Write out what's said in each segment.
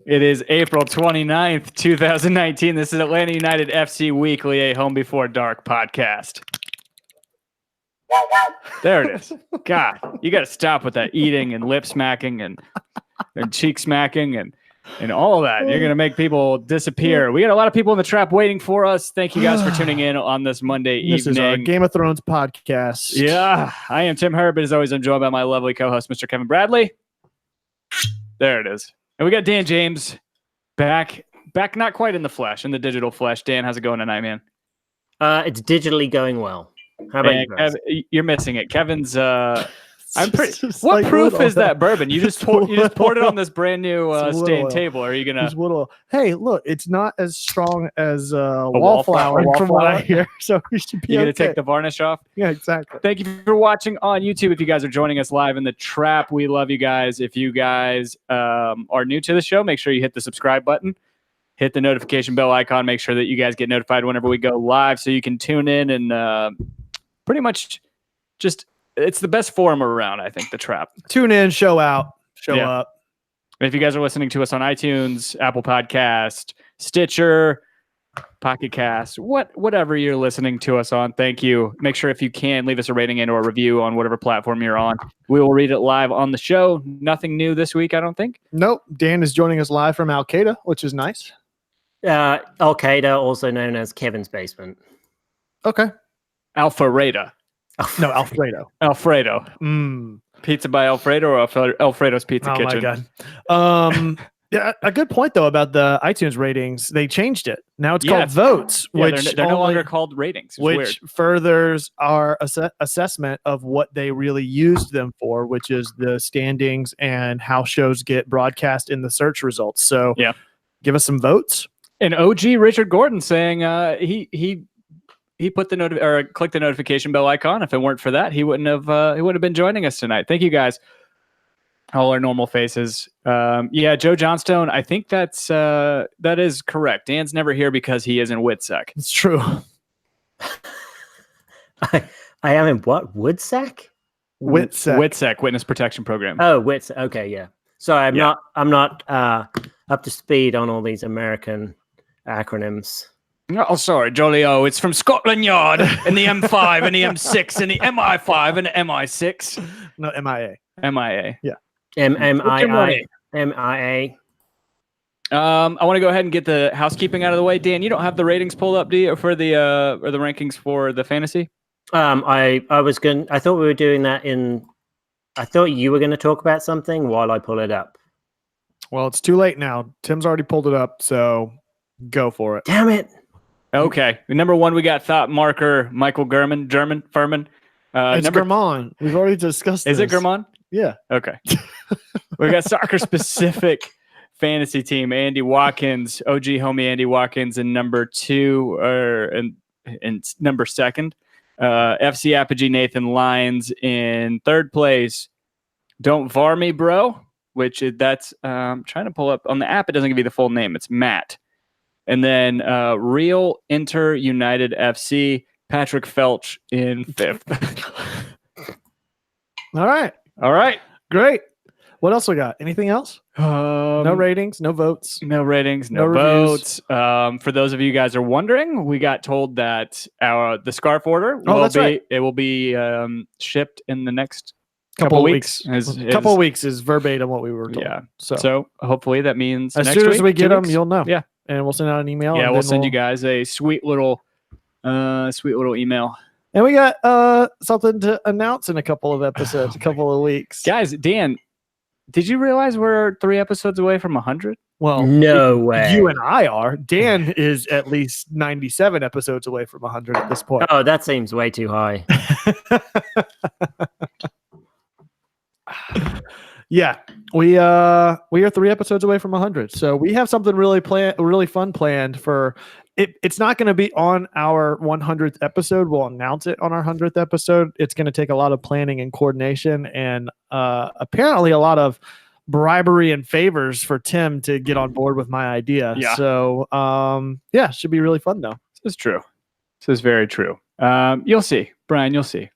It is April 29th, 2019. This is Atlanta United FC Weekly, a Home Before Dark podcast. There it is. God, you got to stop with that eating and lip smacking and cheek smacking and all that. You're going to make people disappear. We got a lot of people in the trap waiting for us. Thank you guys for tuning in on this Monday evening. This is our Game of Thrones podcast. Yeah, I am Tim Herbert. As always, I'm joined by my lovely co-host, Mr. Kevin Bradley. There it is. And we got Dan James back, not quite in the flesh, in the digital flesh. Dan, how's it going tonight, man? It's digitally going well. How about you guys? You're missing it. Kevin's I'm pretty. What like proof is that bourbon? You just poured it on this brand new stained table. Are you gonna? Hey, look, it's not as strong as wallflower from what I hear. So we should be. You're gonna take the varnish off? Yeah, exactly. Thank you for watching on YouTube. If you guys are joining us live in the trap, we love you guys. If you guys are new to the show, make sure you hit the subscribe button, hit the notification bell icon. Make sure that you guys get notified whenever we go live, so you can tune in and pretty much just. It's the best forum around, I think, the trap. Tune in, show out, show up. And if you guys are listening to us on iTunes, Apple Podcast, Stitcher, Pocket Cast, whatever you're listening to us on, thank you. Make sure if you can, leave us a rating and or a review on whatever platform you're on. We will read it live on the show. Nothing new this week, I don't think. Nope. Dan is joining us live from Al-Qaeda, which is nice. Al-Qaeda, also known as Kevin's basement. Okay. Alpharetta. No, Alfredo. Alfredo. Pizza by Alfredo or Alfredo's Pizza Kitchen? Oh, my God. Yeah, a good point, though, about the iTunes ratings. They changed it. Now it's called votes, which they're no longer called ratings. It's which weird. Furthers our assessment of what they really used them for, which is the standings and how shows get broadcast in the search results. So give us some votes. And OG Richard Gordon saying he put clicked the notification bell icon. If it weren't for that, he wouldn't have been joining us tonight. Thank you guys. All our normal faces. Joe Johnstone. I think that is correct. Dan's never here because he is in WITSEC. It's true. I am in what? WITSEC? WITSEC, Witness Protection Program. Oh, WITSEC. Okay, yeah. Sorry, I'm not up to speed on all these American acronyms. Oh, sorry, Jolly-O. It's from Scotland Yard and the M5 and the M6 and the MI5 and the MI6. No, MIA. MIA. Yeah. MIA. I want to go ahead and get the housekeeping out of the way. Dan, you don't have the ratings pulled up, do you, for the or the rankings for the fantasy? I thought we were doing that I thought you were going to talk about something while I pull it up. Well, it's too late now. Tim's already pulled it up, so go for it. Damn it. Okay. Number one, we got Thought Marker, Michael Furman. It's German. We've already discussed this. Is it German? Yeah. Okay. We got soccer-specific fantasy team, Andy Watkins, OG homie Andy Watkins in number 2, and number 2nd. FC Apogee Nathan Lyons in 3rd place. Don't var me, bro, that's I'm trying to pull up. On the app, it doesn't give you the full name. It's Matt. And then Real Inter United FC, Patrick Felch in 5th. All right. Great. What else we got? Anything else? No ratings, no votes. No ratings, no votes. For those of you guys are wondering, we got told that the scarf order will be shipped in the next couple of weeks. Couple of weeks is verbatim what we were told. Yeah. So hopefully that means as next soon as week, we get them, weeks. you'll know. Yeah. And we'll send out an email. Yeah, we'll send you guys a sweet little email. And we got something to announce in a couple of episodes, a couple of weeks. Guys, Dan, did you realize we're 3 episodes away from 100? Well, no way. You and I are. Dan is at least 97 episodes away from 100 at this point. Oh, that seems way too high. Yeah, we are 3 episodes away from 100. So we have something really fun planned for it. It's not going to be on our 100th episode. We'll announce it on our 100th episode. It's going to take a lot of planning and coordination, and apparently a lot of bribery and favors for Tim to get on board with my idea. Yeah. So should be really fun though. This is true. This is very true. You'll see, Brian. You'll see.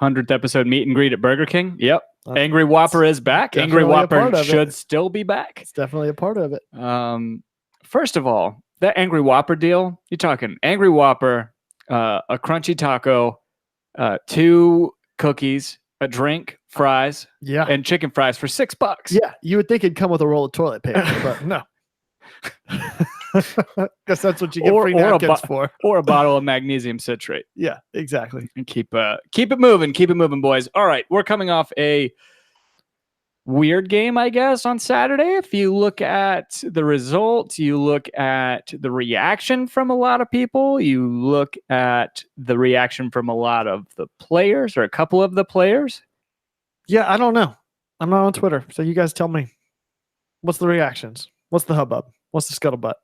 100th episode meet and greet at Burger King. Yep. Angry Whopper is back. Angry definitely a part Whopper of it. should still be back. It's definitely a part of it. First of all, that Angry Whopper deal, you're talking Angry Whopper, a crunchy taco, 2 cookies, a drink, fries, and chicken fries for $6. Yeah, you would think it'd come with a roll of toilet paper, but no. Guess that's what you get free napkins for. Or a bottle of magnesium citrate. Yeah, exactly. And keep it moving, boys. All right, we're coming off a weird game, I guess, on Saturday. If you look at the results, you look at the reaction from a lot of people, you look at the reaction from a lot of the players or a couple of the players. Yeah, I don't know. I'm not on Twitter, so you guys tell me. What's the reactions? What's the hubbub? What's the scuttlebutt?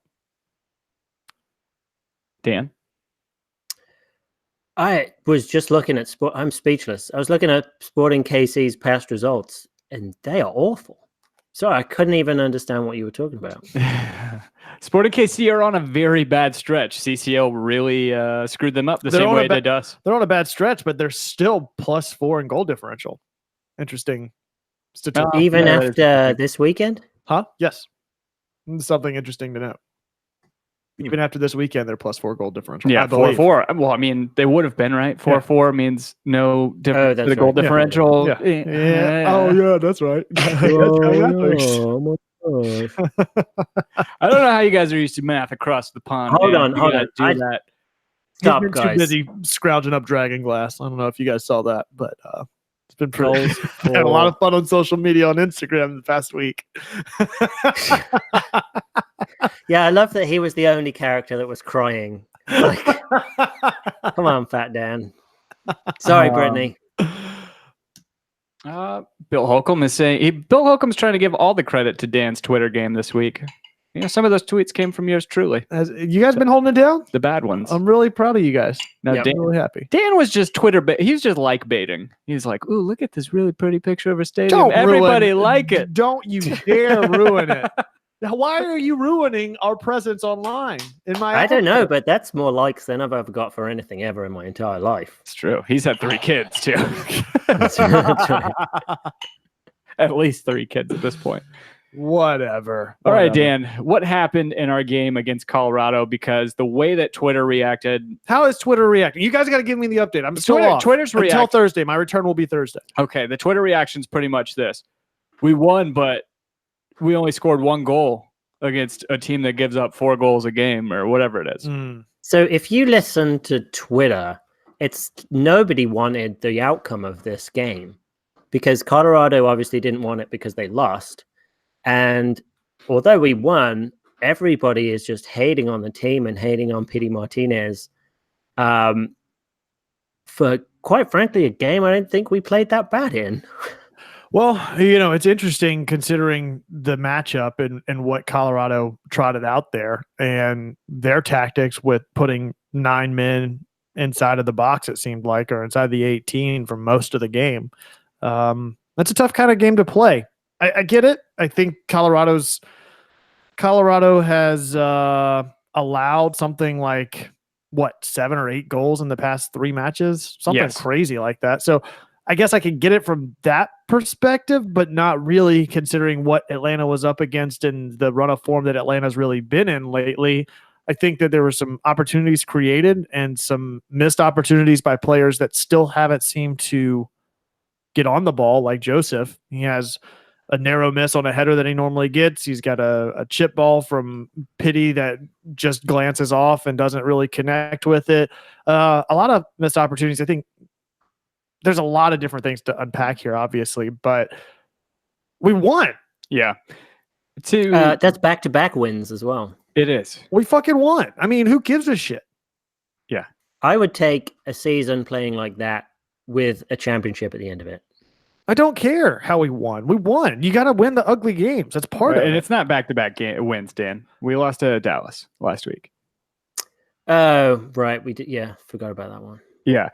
Dan? I was just looking at sport. I'm speechless. I was looking at Sporting KC's past results, and they are awful. Sorry, I couldn't even understand what you were talking about. Sporting KC are on a very bad stretch. CCL really screwed them up the same way it did us. They're on a bad stretch, but they're still +4 in goal differential. Interesting statistic. Even after this weekend? Huh? Yes. Something interesting to note. Even after this weekend, they're +4 goal differential. Yeah, 4-4. Well, I mean, they would have been, right? 4-4 means no difference in the goal differential. Yeah. Oh, yeah, that's right. Oh, I don't know how you guys are used to math across the pond. Hold on. That. Stop, He's been guys. too busy scrounging up Dragon Glass. I don't know if you guys saw that, but it's been pretty. Had a lot of fun on social media on Instagram the past week. Yeah, I love that he was the only character that was crying. Like, come on, Fat Dan. Sorry, Brittany. Bill Holcomb is saying Bill Holcomb's trying to give all the credit to Dan's Twitter game this week. You know, some of those tweets came from yours truly. You guys been holding it down? The bad ones. I'm really proud of you guys. No, I'm really happy. Dan was just he was just like baiting. He's like, "Ooh, look at this really pretty picture of a stadium. Everybody like it. Don't you dare ruin it." Why are you ruining our presence online? I don't know, but that's more likes than I've ever got for anything ever in my entire life. It's true. He's had 3 kids too. That's right. At least 3 kids at this point. Whatever. All right, Dan, what happened in our game against Colorado? Because the way that Twitter reacted. How is Twitter reacting? You guys got to give me the update. I'm still off. Twitter's until Thursday. My return will be Thursday. Okay, the Twitter reaction's pretty much this. We won, but we only scored 1 goal against a team that gives up 4 goals a game or whatever it is. So if you listen to Twitter, it's nobody wanted the outcome of this game because Colorado obviously didn't want it because they lost. And although we won, everybody is just hating on the team and hating on Pity Martinez for, quite frankly, a game I don't think we played that bad in. Well, you know, it's interesting considering the matchup and what Colorado trotted out there and their tactics with putting 9 men inside of the box, it seemed like, or inside the 18 for most of the game. That's a tough kind of game to play. I get it. I think Colorado has allowed something like 7 or 8 goals in the past 3 matches, something crazy like that. So I guess I can get it from that perspective, but not really considering what Atlanta was up against and the run of form that Atlanta's really been in lately. I think that there were some opportunities created and some missed opportunities by players that still haven't seemed to get on the ball, like Joseph. He has a narrow miss on a header that he normally gets. He's got a chip ball from Pity that just glances off and doesn't really connect with it. A lot of missed opportunities. I think there's a lot of different things to unpack here, obviously, but we won. Yeah. That's back-to-back wins as well. It is. We fucking won. I mean, who gives a shit? Yeah. I would take a season playing like that with a championship at the end of it. I don't care how we won. We won. You got to win the ugly games. That's part of it. And it's not back-to-back wins, Dan. We lost to Dallas last week. Oh, right. We did. Yeah. Forgot about that one. Yeah.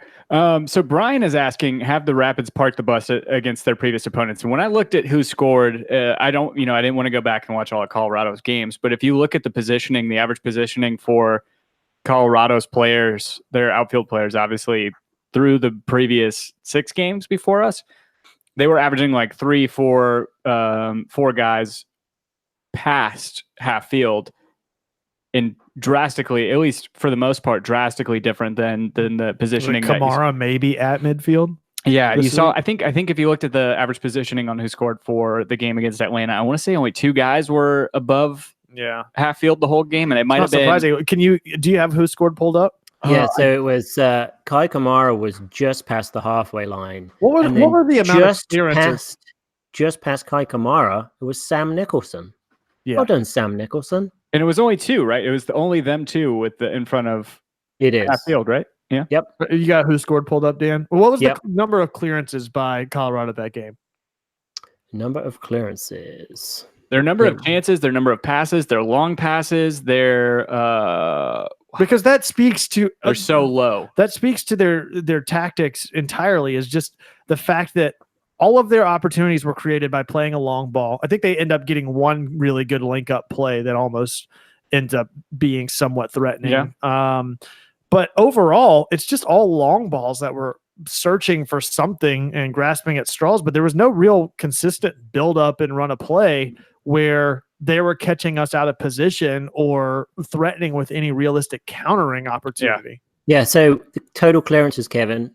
So Brian is asking, have the Rapids park the bus against their previous opponents? And when I looked at who scored, I didn't want to go back and watch all of Colorado's games, but if you look at the positioning, the average positioning for Colorado's players, their outfield players, obviously through the previous 6 games before us, they were averaging like 4 guys past half field, in drastically, at least for the most part, drastically different than the positioning. Kamara maybe at midfield. Yeah, you saw. Week? I think if you looked at the average positioning on who scored for the game against Atlanta, I want to say only 2 guys were above half field the whole game, and it might have been surprising. Do you have who scored pulled up? Yeah, so it was Kai Kamara was just past the halfway line. What were the amount of clearances? Just past Kai Kamara, it was Sam Nicholson. Yeah. Well done, Sam Nicholson. And it was only 2, right? It was only them 2 with the in front of half field, right? Yeah. Yep. You got who scored pulled up, Dan? What was the number of clearances by Colorado that game? Number of clearances. Their number of chances, their number of passes, their long passes, their because that speaks to they're so low. That speaks to their tactics entirely, is just the fact that all of their opportunities were created by playing a long ball. I think they end up getting one really good link up play that almost ends up being somewhat threatening. Yeah. But overall, it's just all long balls that were searching for something and grasping at straws, but there was no real consistent build up and run a play where they were catching us out of position or threatening with any realistic countering opportunity. Yeah, so the total clearances, Kevin,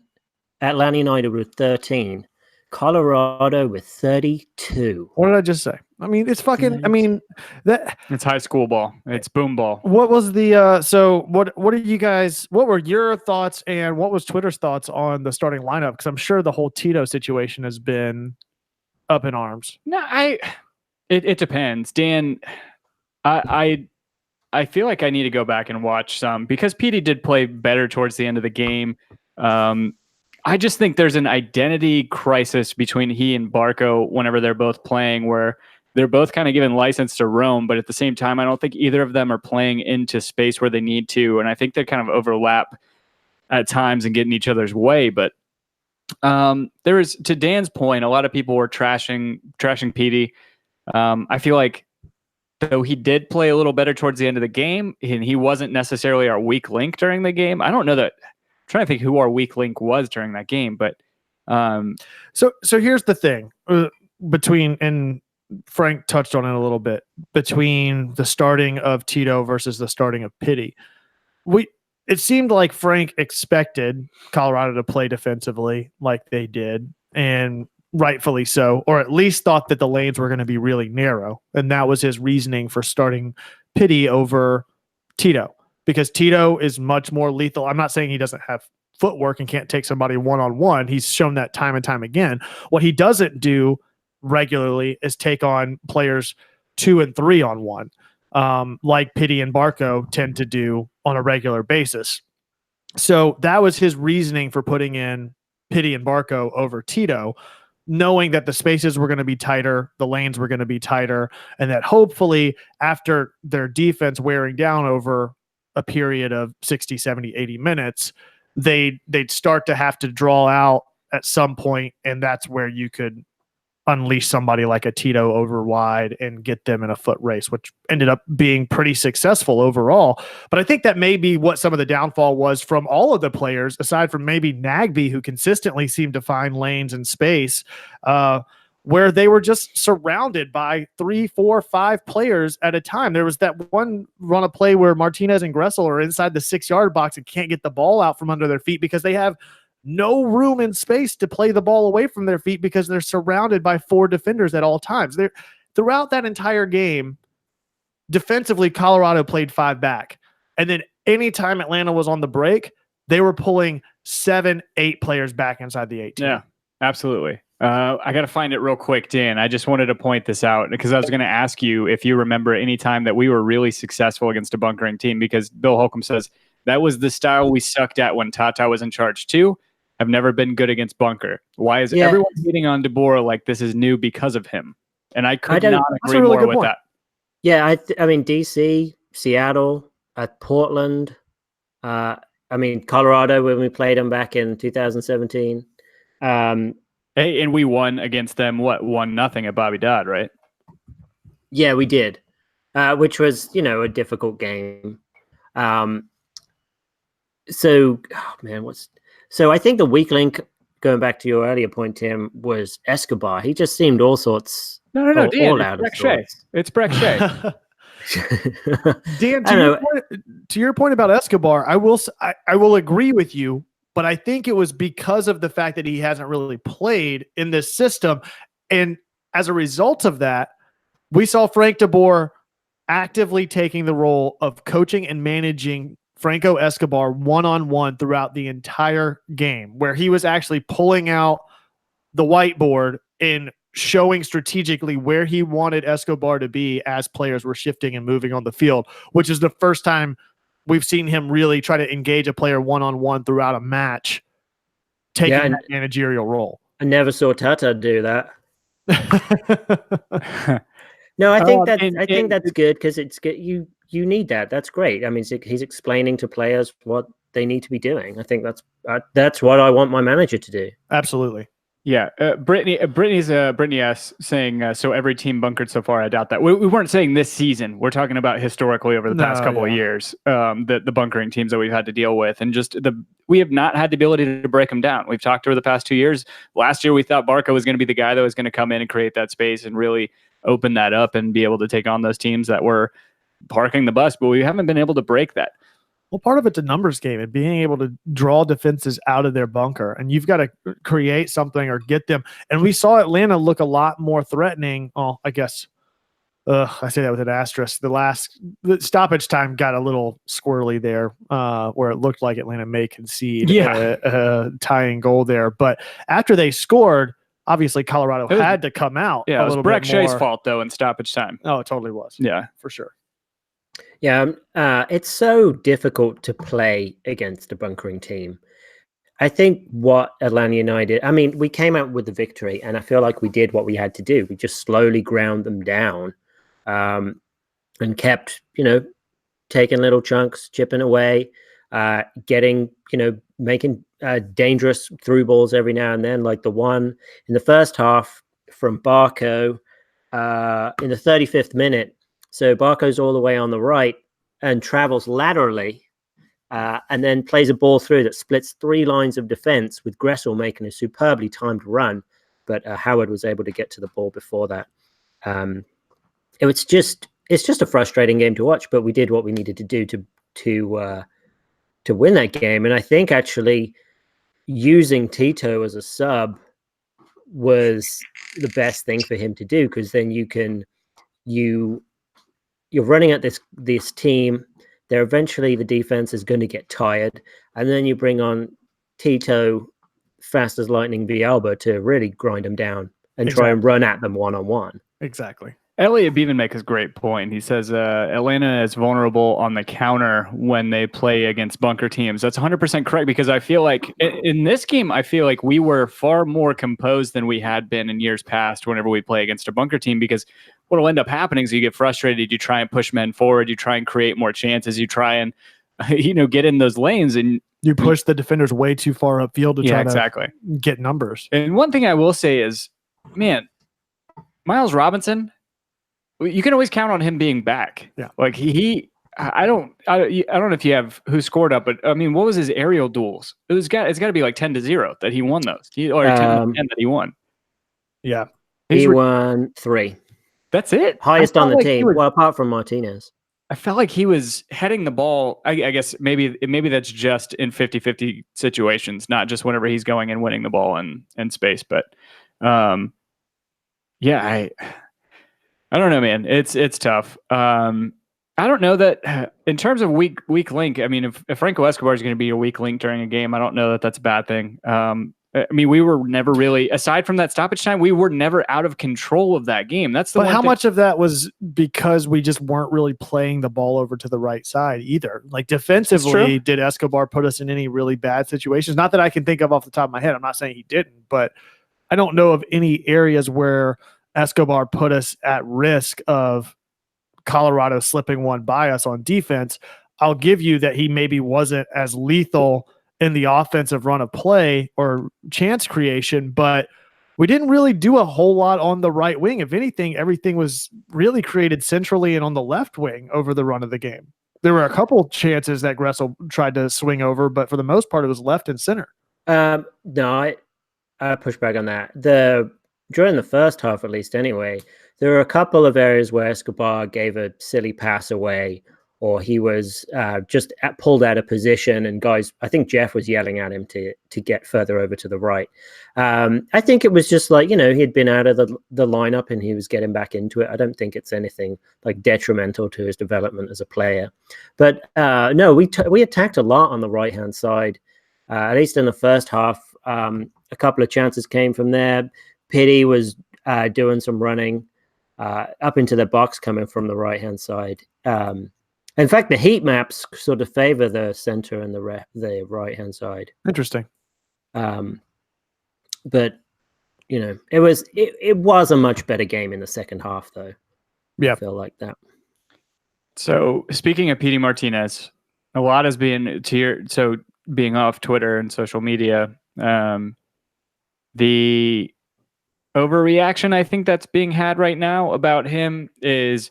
Atlanta United with 13, Colorado with 32. What did I just say? I mean, it's fucking, it's high school ball. It's boom ball. What was the, so what were your thoughts and what was Twitter's thoughts on the starting lineup? Because I'm sure the whole Tito situation has been up in arms. No, it depends. Dan, I feel like I need to go back and watch some because Petey did play better towards the end of the game. I just think there's an identity crisis between he and Barco whenever they're both playing, where they're both kind of given license to roam, but at the same time, I don't think either of them are playing into space where they need to, and I think they kind of overlap at times and get in each other's way. But there is, to Dan's point, a lot of people were trashing Petey. I feel like though he did play a little better towards the end of the game, and he wasn't necessarily our weak link during the game. I don't know that. I'm trying to think who our weak link was during that game, but so here's the thing between, and Frank touched on it a little bit, between the starting of Tito versus the starting of Petey. It seemed like Frank expected Colorado to play defensively like they did, and rightfully so, or at least thought that the lanes were going to be really narrow, and that was his reasoning for starting Petey over Tito. Because Tito is much more lethal. I'm not saying he doesn't have footwork and can't take somebody one-on-one. He's shown that time and time again. What he doesn't do regularly is take on players 2 and 3 on 1, like Petey and Barco tend to do on a regular basis. So that was his reasoning for putting in Petey and Barco over Tito, knowing that the spaces were going to be tighter, the lanes were going to be tighter, and that hopefully after their defense wearing down over a period of 60, 70, 80 minutes, they'd start to have to draw out at some point, and that's where you could unleash somebody like a Tito over wide and get them in a foot race, which ended up being pretty successful overall. But I think that may be what some of the downfall was from all of the players, aside from maybe Nagby, who consistently seemed to find lanes and space, where they were just surrounded by 3, 4, 5 players at a time. There was that one run of play where Martinez and Gressel are inside the 6-yard box and can't get the ball out from under their feet because they have no room and space to play the ball away from their feet because they're surrounded by 4 defenders at all times. Throughout that entire game, defensively, Colorado played 5 back. And then anytime Atlanta was on the break, they were pulling 7, 8 players back inside the 18. Yeah, absolutely. I got to find it real quick, Dan. I just wanted to point this out because I was going to ask you if you remember any time that we were really successful against a bunkering team, because Bill Holcomb says that was the style we sucked at when Tata was in charge too. I've never been good against bunker. Why is everyone hitting on De Boer like this is new because of him? And I could not agree more with that. Yeah, I mean, DC, Seattle, Portland, Colorado when we played them back in 2017. Hey, and we won against them, 1-0 at Bobby Dodd, right? Yeah, we did, which was, a difficult game. So I think the weak link going back to your earlier point, Tim, was Escobar. He just seemed all sorts. No, Dan, all it's out of Breck Shea. sorts. It's Breck Shea. Dan, I don't to your point about Escobar, I will agree with you, but I think it was because of the fact that he hasn't really played in this system. And as a result of that, we saw Frank de Boer actively taking the role of coaching and managing Franco Escobar one-on-one throughout the entire game, where he was actually pulling out the whiteboard and showing strategically where he wanted Escobar to be as players were shifting and moving on the field, which is the first time we've seen him really try to engage a player one-on-one throughout a match, taking that managerial role. I never saw Tata do that. No, I think that's good because it's good. You need that. That's great. I mean, he's explaining to players what they need to be doing. I think that's what I want my manager to do. Absolutely. Yeah, Brittany S saying so every team bunkered so far. I doubt that. We weren't saying this season. We're talking about historically over the past couple of years. The bunkering teams that we've had to deal with, and just we have not had the ability to break them down. We've talked over the past 2 years. Last year we thought Barca was going to be the guy that was going to come in and create that space and really open that up and be able to take on those teams that were parking the bus, but we haven't been able to break that. Well, part of it's a numbers game and being able to draw defenses out of their bunker, and you've got to create something or get them. And we saw Atlanta look a lot more threatening. Oh, I guess I say that with an asterisk. The stoppage time got a little squirrely there, where it looked like Atlanta may concede a tying goal there. But after they scored, obviously Colorado had to come out. Yeah, it was Breck Shea's fault though in stoppage time. Oh, it totally was. Yeah, for sure. Yeah, it's so difficult to play against a bunkering team. I think what Atlanta United, I mean, we came out with the victory, and I feel like we did what we had to do. We just slowly ground them down, and kept, taking little chunks, chipping away, getting, making dangerous through balls every now and then, like the one in the first half from Barco in the 35th minute. So Barco's all the way on the right and travels laterally, and then plays a ball through that splits 3 lines of defense, with Gressel making a superbly timed run, but Howard was able to get to the ball before that. It's just a frustrating game to watch, but we did what we needed to do to win that game. And I think actually using Tito as a sub was the best thing for him to do, because then you're running at this team. There eventually the defense is going to get tired, and then you bring on Tito, fast as lightning Villalba, to really grind them down and try and run at them one-on-one. Exactly. Elliot Beeman makes a great point. He says Atlanta is vulnerable on the counter when they play against bunker teams. That's 100% correct, because I feel like in this game, I feel like we were far more composed than we had been in years past whenever we play against a bunker team, because what will end up happening is you get frustrated, you try and push men forward, you try and create more chances, you try and get in those lanes, and you push the defenders way too far upfield to try to get numbers. And one thing I will say is, man, Miles Robinson, you can always count on him being back. Yeah, like I don't know if you have who scored up, but I mean, what was his aerial duels? It's got to be like 10-0 that he won those, or 10-10 that he won. Yeah, he won 3. That's it. Highest on the team. Well, apart from Martinez. I felt like he was heading the ball. I guess maybe that's just in 50-50 situations, not just whenever he's going and winning the ball in space. But yeah, I don't know, man. It's tough. I don't know that in terms of weak link. I mean, if Franco Escobar is going to be a weak link during a game, I don't know that that's a bad thing. I mean, we were never really, aside from that stoppage time, we were never out of control of that game. That's the. But how much of that was because we just weren't really playing the ball over to the right side either? Like defensively, did Escobar put us in any really bad situations? Not that I can think of off the top of my head. I'm not saying he didn't, but I don't know of any areas where Escobar put us at risk of Colorado slipping one by us on defense. I'll give you that he maybe wasn't as lethal in the offensive run of play or chance creation, but we didn't really do a whole lot on the right wing. If anything, everything was really created centrally and on the left wing over the run of the game. There were a couple chances that Gressel tried to swing over, but for the most part, it was left and center. No, push back on that. During the first half, at least anyway, there were a couple of areas where Escobar gave a silly pass away, or he was just pulled out of position, and guys, I think Jeff was yelling at him to get further over to the right. I think it was just like, he had been out of the lineup and he was getting back into it. I don't think it's anything like detrimental to his development as a player. But no, we attacked a lot on the right-hand side, at least in the first half. A couple of chances came from there. Pity was doing some running up into the box coming from the right-hand side. In fact, the heat maps sort of favor the center and the right-hand side. Interesting. But it was a much better game in the second half, though. Yeah, I feel like that. So speaking of Petey Martinez, a lot has been being off Twitter and social media. The overreaction I think that's being had right now about him is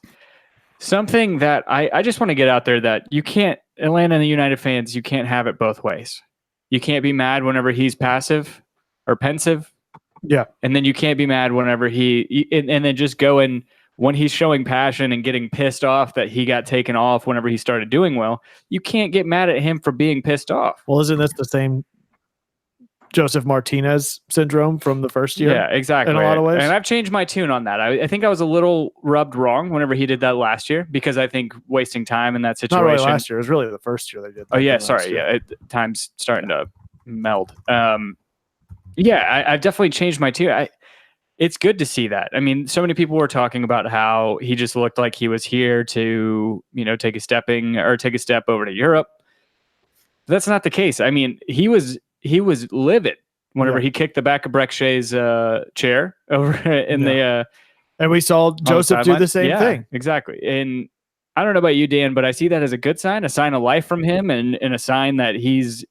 something that I just want to get out there, that you can't, Atlanta and the United fans, you can't have it both ways. You can't be mad whenever he's passive or pensive. Yeah. And then you can't be mad whenever and then just go and when he's showing passion and getting pissed off that he got taken off whenever he started doing well, you can't get mad at him for being pissed off. Well, isn't this the same Joseph Martinez syndrome from the first year? Yeah, exactly. In a lot of ways. And I've changed my tune on that. I think I was a little rubbed wrong whenever he did that last year, because I think wasting time in that situation. Not really last year. It was really the first year they did that. Oh, yeah. Sorry. Yeah. Time's starting to meld. I've definitely changed my tune. It's good to see that. I mean, so many people were talking about how he just looked like he was here to, take a step over to Europe. That's not the case. I mean, he was livid whenever he kicked the back of Breck Shea's chair over in the and we saw Joseph do the same thing. Exactly. And I don't know about you, Dan, but I see that as a good sign, a sign of life from him, and a sign that he's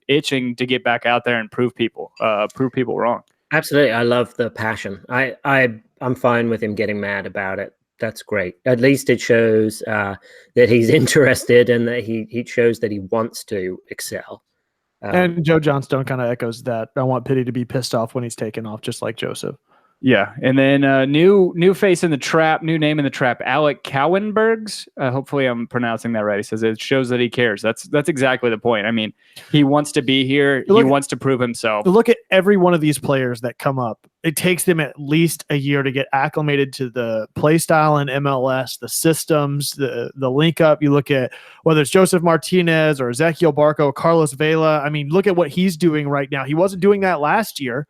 itching to get back out there and prove people wrong. Absolutely. I love the passion. I'm fine with him getting mad about it. That's great. At least it shows that he's interested and that he shows that he wants to excel. And Joe Johnstone kind of echoes that. I want Pity to be pissed off when he's taken off, just like Joseph. Yeah, and then new face in the trap, new name in the trap, Alec Cowenbergs. Hopefully, I'm pronouncing that right. He says it shows that he cares. That's exactly the point. I mean, he wants to be here. He wants to prove himself. Look at every one of these players that come up. It takes them at least a year to get acclimated to the play style in MLS, the systems, the link up. You look at whether it's Joseph Martinez or Ezequiel Barco, Carlos Vela. I mean, look at what he's doing right now. He wasn't doing that last year.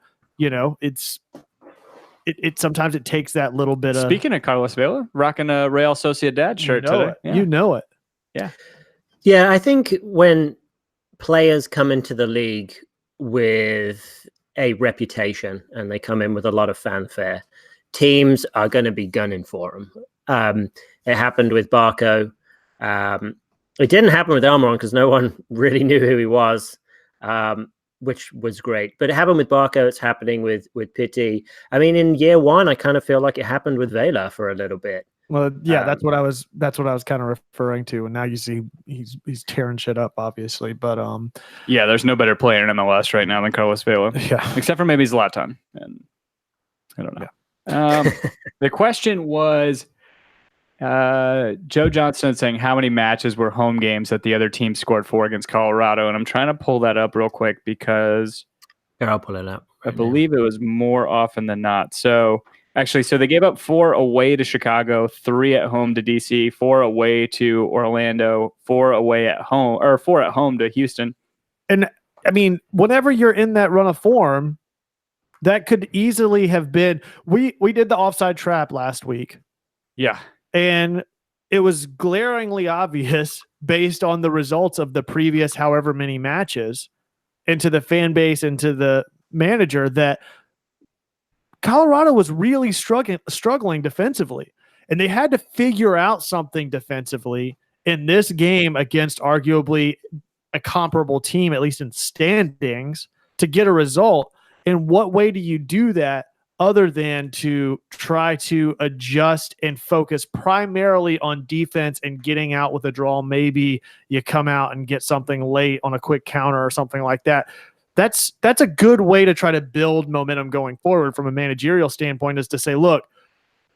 It sometimes it takes that little bit of. Speaking of Carlos Vela, rocking a Real Sociedad shirt today. Yeah. You know it. Yeah. Yeah, I think when players come into the league with a reputation and they come in with a lot of fanfare, teams are going to be gunning for them. It happened with Barco. It didn't happen with Almiron because no one really knew who he was. Which was great, but it happened with Barco. It's happening with Pity. I mean, in year one, I kind of feel like it happened with Vela for a little bit. Well, yeah, that's what I was kind of referring to. And now you see he's tearing shit up, obviously. But yeah, there's no better player in MLS right now than Carlos Vela. Yeah, except for maybe Zlatan. And I don't know. Yeah. The question was. Joe Johnson saying how many matches were home games that the other team scored for against Colorado, and I'm trying to pull that up real quick because I'll pull it up. I believe it was more often than not. So they gave up 4 away to Chicago, 3 at home to DC, 4 away to Orlando, 4 away at home, or 4 at home to Houston. And I mean, whenever you're in that run of form, that could easily have been. We did the offside trap last week. Yeah. And it was glaringly obvious based on the results of the previous however many matches and to the fan base and to the manager that Colorado was really struggling defensively. And they had to figure out something defensively in this game against arguably a comparable team, at least in standings, to get a result. In what way do you do that? Other than to try to adjust and focus primarily on defense and getting out with a draw. Maybe you come out and get something late on a quick counter or something like that. that's a good way to try to build momentum going forward from a managerial standpoint, is to say, look,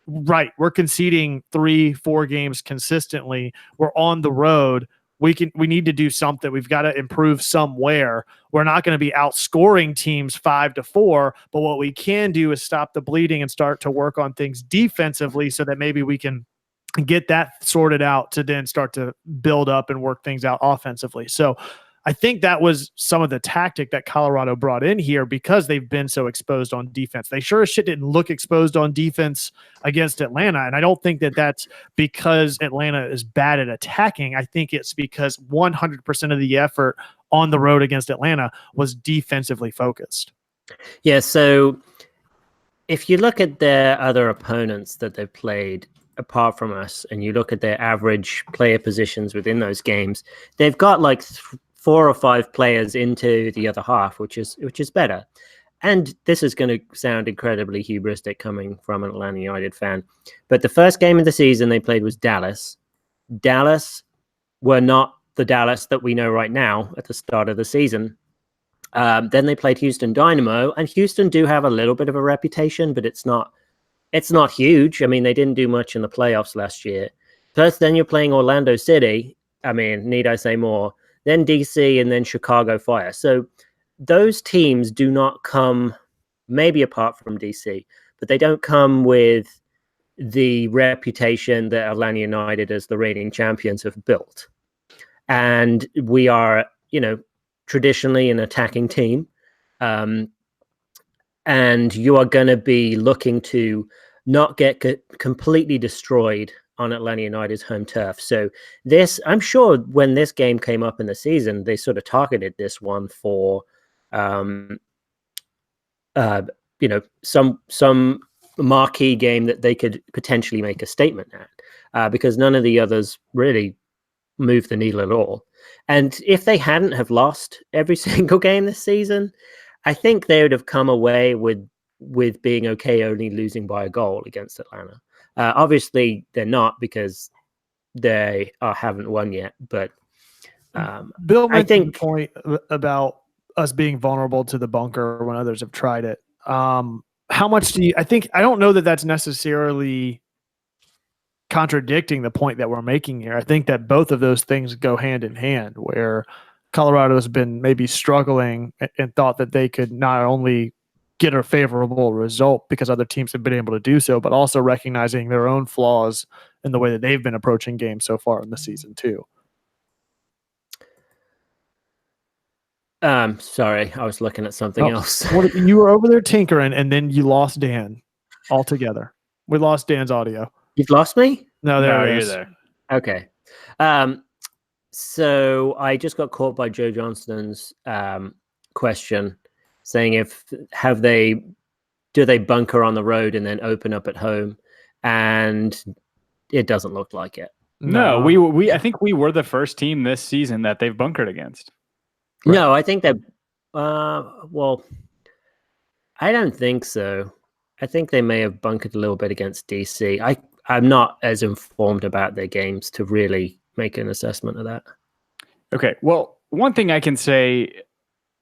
right, we're conceding 3-4 games consistently. We're on the road. We need to do something. We've got to improve somewhere. We're not going to be outscoring teams 5-4, but what we can do is stop the bleeding and start to work on things defensively so that maybe we can get that sorted out to then start to build up and work things out offensively. So I think that was some of the tactic that Colorado brought in here because they've been so exposed on defense. They sure as shit didn't look exposed on defense against Atlanta. And I don't think that that's because Atlanta is bad at attacking. I think it's because 100% of the effort on the road against Atlanta was defensively focused. Yeah, so if you look at their other opponents that they've played apart from us, and you look at their average player positions within those games, they've got like 4 or 5 players into the other half, which is better. And this is going to sound incredibly hubristic coming from an Atlanta United fan, but the first game of the season they played was Dallas. Dallas were not the Dallas that we know right now at the start of the season. Then they played Houston Dynamo, and Houston do have a little bit of a reputation, but it's not huge. I mean, they didn't do much in the playoffs last year. First, then you're playing Orlando City. I mean, need I say more? Then DC, and then Chicago Fire. So those teams do not come, maybe apart from DC, but they don't come with the reputation that Atlanta United as the reigning champions have built. And we are, traditionally an attacking team. And you are going to be looking to not get completely destroyed on Atlanta United's home turf. So this, I'm sure when this game came up in the season, they sort of targeted this one for, some marquee game that they could potentially make a statement at, because none of the others really moved the needle at all. And if they hadn't have lost every single game this season, I think they would have come away with being okay only losing by a goal against Atlanta. Obviously, they're not, because they haven't won yet. But Bill mentioned I think the point about us being vulnerable to the bunker when others have tried it. How much do you? I don't know that that's necessarily contradicting the point that we're making here. I think that both of those things go hand in hand, where Colorado has been maybe struggling and thought that they could not only get a favorable result because other teams have been able to do so, but also recognizing their own flaws in the way that they've been approaching games so far in the season too. Sorry, I was looking at something else. You were over there tinkering, and then you lost Dan altogether. We lost Dan's audio. You've lost me? No, You're is. there. Okay. So I just got caught by Joe Johnston's question, saying do they bunker on the road and then open up at home? And it doesn't look like it. No, I think we were the first team this season that they've bunkered against. Right. No, I think that, well, I don't think so. I think they may have bunkered a little bit against DC. I'm not as informed about their games to really make an assessment of that. Okay, well, one thing I can say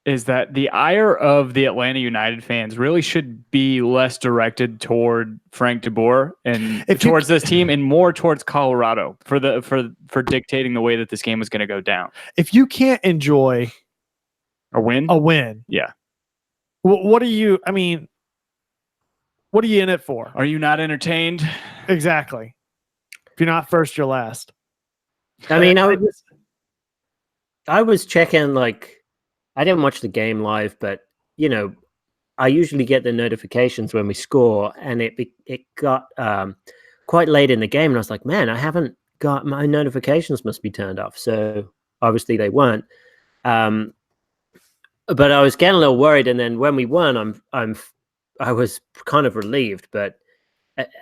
is that the ire of the Atlanta United fans really should be less directed toward Frank de Boer and towards this team, and more towards Colorado for dictating the way that this game is going to go down. If you can't enjoy a win, yeah. What are you? I mean, what are you in it for? Are you not entertained? Exactly. If you're not first, you're last. I mean, I was checking, like, I didn't watch the game live, but I usually get the notifications when we score, and it got quite late in the game, and I was like, man, I haven't got my notifications, must be turned off. So obviously they weren't. But I was getting a little worried, and then when we won, I was kind of relieved. But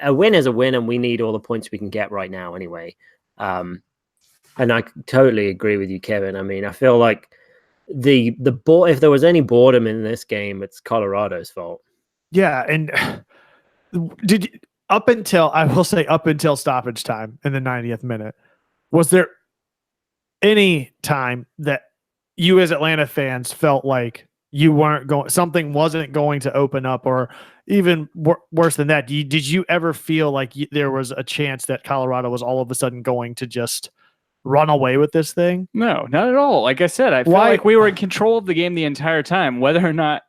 a win is a win, and we need all the points we can get right now, anyway. And I totally agree with you, Kevin. I mean, I feel like if there was any boredom in this game, it's Colorado's fault. Yeah, and up until stoppage time in the 90th minute, was there any time that you as Atlanta fans felt like you weren't going, something wasn't going to open up, or even worse than that. Did you ever feel like there was a chance that Colorado was all of a sudden going to just run away with this thing? No, not at all. Like I said, I feel like we were in control of the game the entire time, whether or not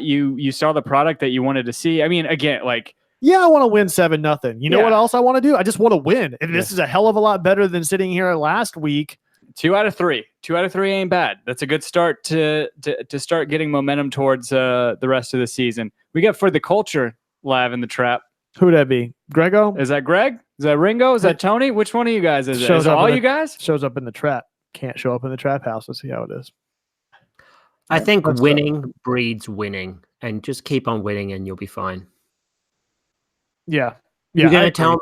you saw the product that you wanted to see. I mean, again, like, yeah, I want to win 7-0. You know what else I want to do? I just want to win. And this is a hell of a lot better than sitting here last week. 2 out of 3. 2 out of 3 ain't bad. That's a good start to start getting momentum towards the rest of the season. We got For the Culture live in the trap. Who'd that be? Grego? Is that Greg? Is that Ringo? Is that Tony? Which one of you guys is it? Is it all you guys? Shows up in the trap. Can't show up in the trap house. Let's see how it is. I think winning breeds winning, and just keep on winning and you'll be fine. Yeah. You're gonna tell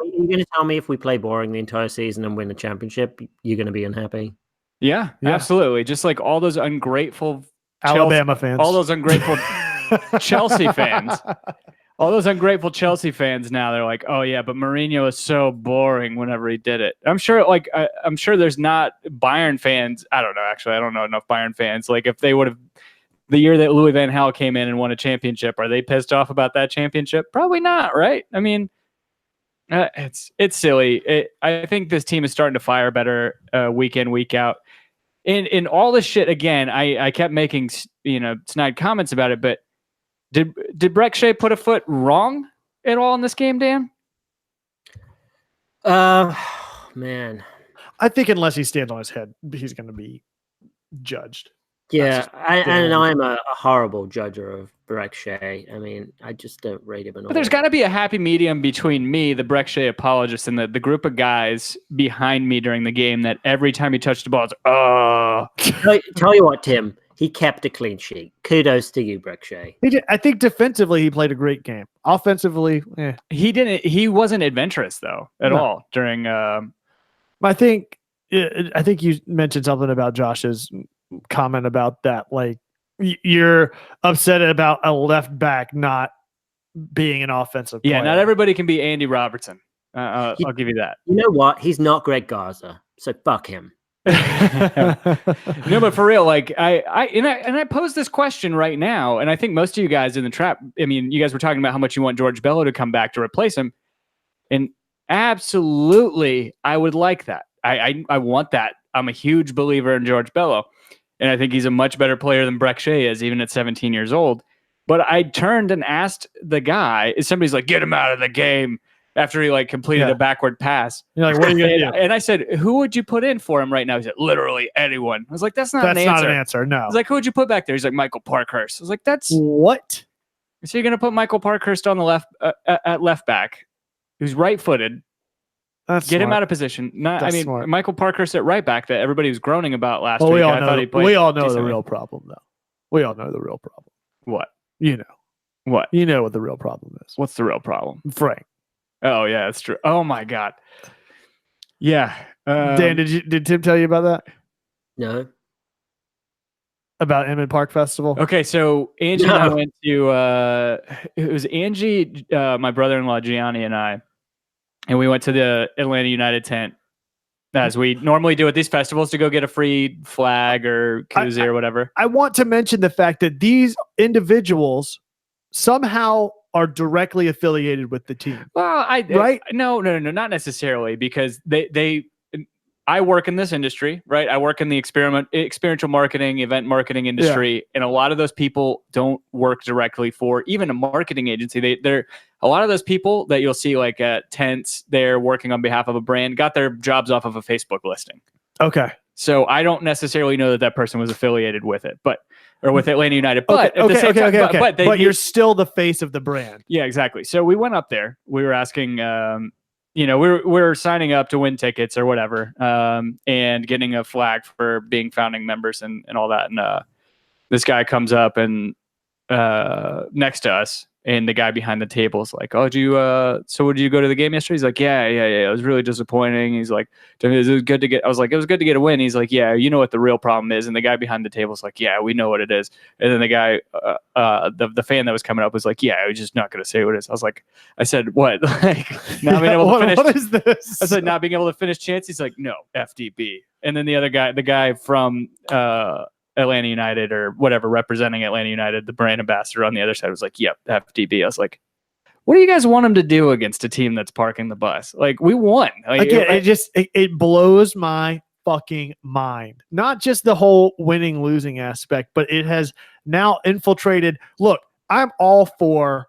me if we play boring the entire season and win the championship, you're gonna be unhappy. Yeah, absolutely. Just like all those ungrateful Alabama fans, all those ungrateful Chelsea fans, all those ungrateful Chelsea fans. Now they're like, oh yeah, but Mourinho is so boring whenever he did it. I'm sure there's not Bayern fans. I don't know. Actually, I don't know enough Bayern fans. Like if they would have, the year that Louis van Gaal came in and won a championship, are they pissed off about that championship? Probably not, right? I mean, it's silly. I think this team is starting to fire better week in, week out. In all this shit, again, I kept making snide comments about it, but did Brek Shea put a foot wrong at all in this game, Dan? Man. I think unless he stands on his head, he's going to be judged. Yeah, and I'm a horrible judger of Brek Shea. I mean, I just don't rate him at all. But there's got to be a happy medium between me, the Brek Shea apologist, and the group of guys behind me during the game that every time he touched the ball, it's Tell you what, Tim, he kept a clean sheet. Kudos to you, Brek Shea. I think defensively he played a great game. Offensively, he didn't. He wasn't adventurous though at all during. I think you mentioned something about Josh's comment about that. Like you're upset about a left back not being an offensive player. Yeah, not everybody can be Andy Robertson. I'll give you that. You know what? He's not Greg Garza, so fuck him. No, but for real, like I pose this question right now, and I think most of you guys in the trap. I mean, you guys were talking about how much you want George Bello to come back to replace him, and absolutely, I would like that. I want that. I'm a huge believer in George Bello, and I think he's a much better player than Brek Shea is, even at 17 years old. But I turned and asked the guy, somebody's like, get him out of the game after he like completed a backward pass. You're like, what are you going to do? And I said, who would you put in for him right now? He said, literally anyone. I was like, that's not an answer. No. I was like, who would you put back there? He's like, Michael Parkhurst. I was like, that's what? So you're going to put Michael Parkhurst on the left at left back, who's right-footed. Get him out of position. Smart. Michael Parkhurst at right back that everybody was groaning about last week. We all know the real problem, though. We all know the real problem. What? You know. What? You know what the real problem is. What's the real problem? Frank. Oh, yeah, that's true. Oh, my God. Yeah. Dan, did Tim tell you about that? No. About Emmett Park Festival? Okay, so Angie and I went to, it was Angie, my brother-in-law, Gianni, and I, and we went to the Atlanta United tent, as we normally do at these festivals, to go get a free flag or koozie or whatever. I want to mention the fact that these individuals somehow are directly affiliated with the team. Well, no, not necessarily, because I work in this industry, right? I work in the experiential marketing, event marketing industry, and a lot of those people don't work directly for even a marketing agency. They're a lot of those people that you'll see like at tents, they're working on behalf of a brand, got their jobs off of a Facebook listing. Okay. So I don't necessarily know that person was affiliated with it, or with Atlanta United. But but you're still the face of the brand. Yeah, exactly. So we went up there. We were asking, we're signing up to win tickets or whatever, and getting a flag for being founding members and all that. And this guy comes up and next to us, and the guy behind the table is like, "Oh, did you go to the game yesterday?" He's like, "Yeah. It was really disappointing." He's like, "It was good to get." I was like, "It was good to get a win." He's like, "Yeah, you know what the real problem is." And the guy behind the table is like, "Yeah, we know what it is." And then the guy, the fan that was coming up was like, "Yeah, I was just not going to say what it is." I said, "What?" Like, not being able to finish. What is this? I said, "Not being able to finish chance." He's like, "No, FDB." And then the other guy, the guy from Atlanta United or whatever representing Atlanta United, the brand ambassador on the other side was like, "Yep, FDB." I was like, "What do you guys want him to do against a team that's parking the bus? Like, we won." Like, Again, it blows my fucking mind. Not just the whole winning losing aspect, but it has now infiltrated. Look, I'm all for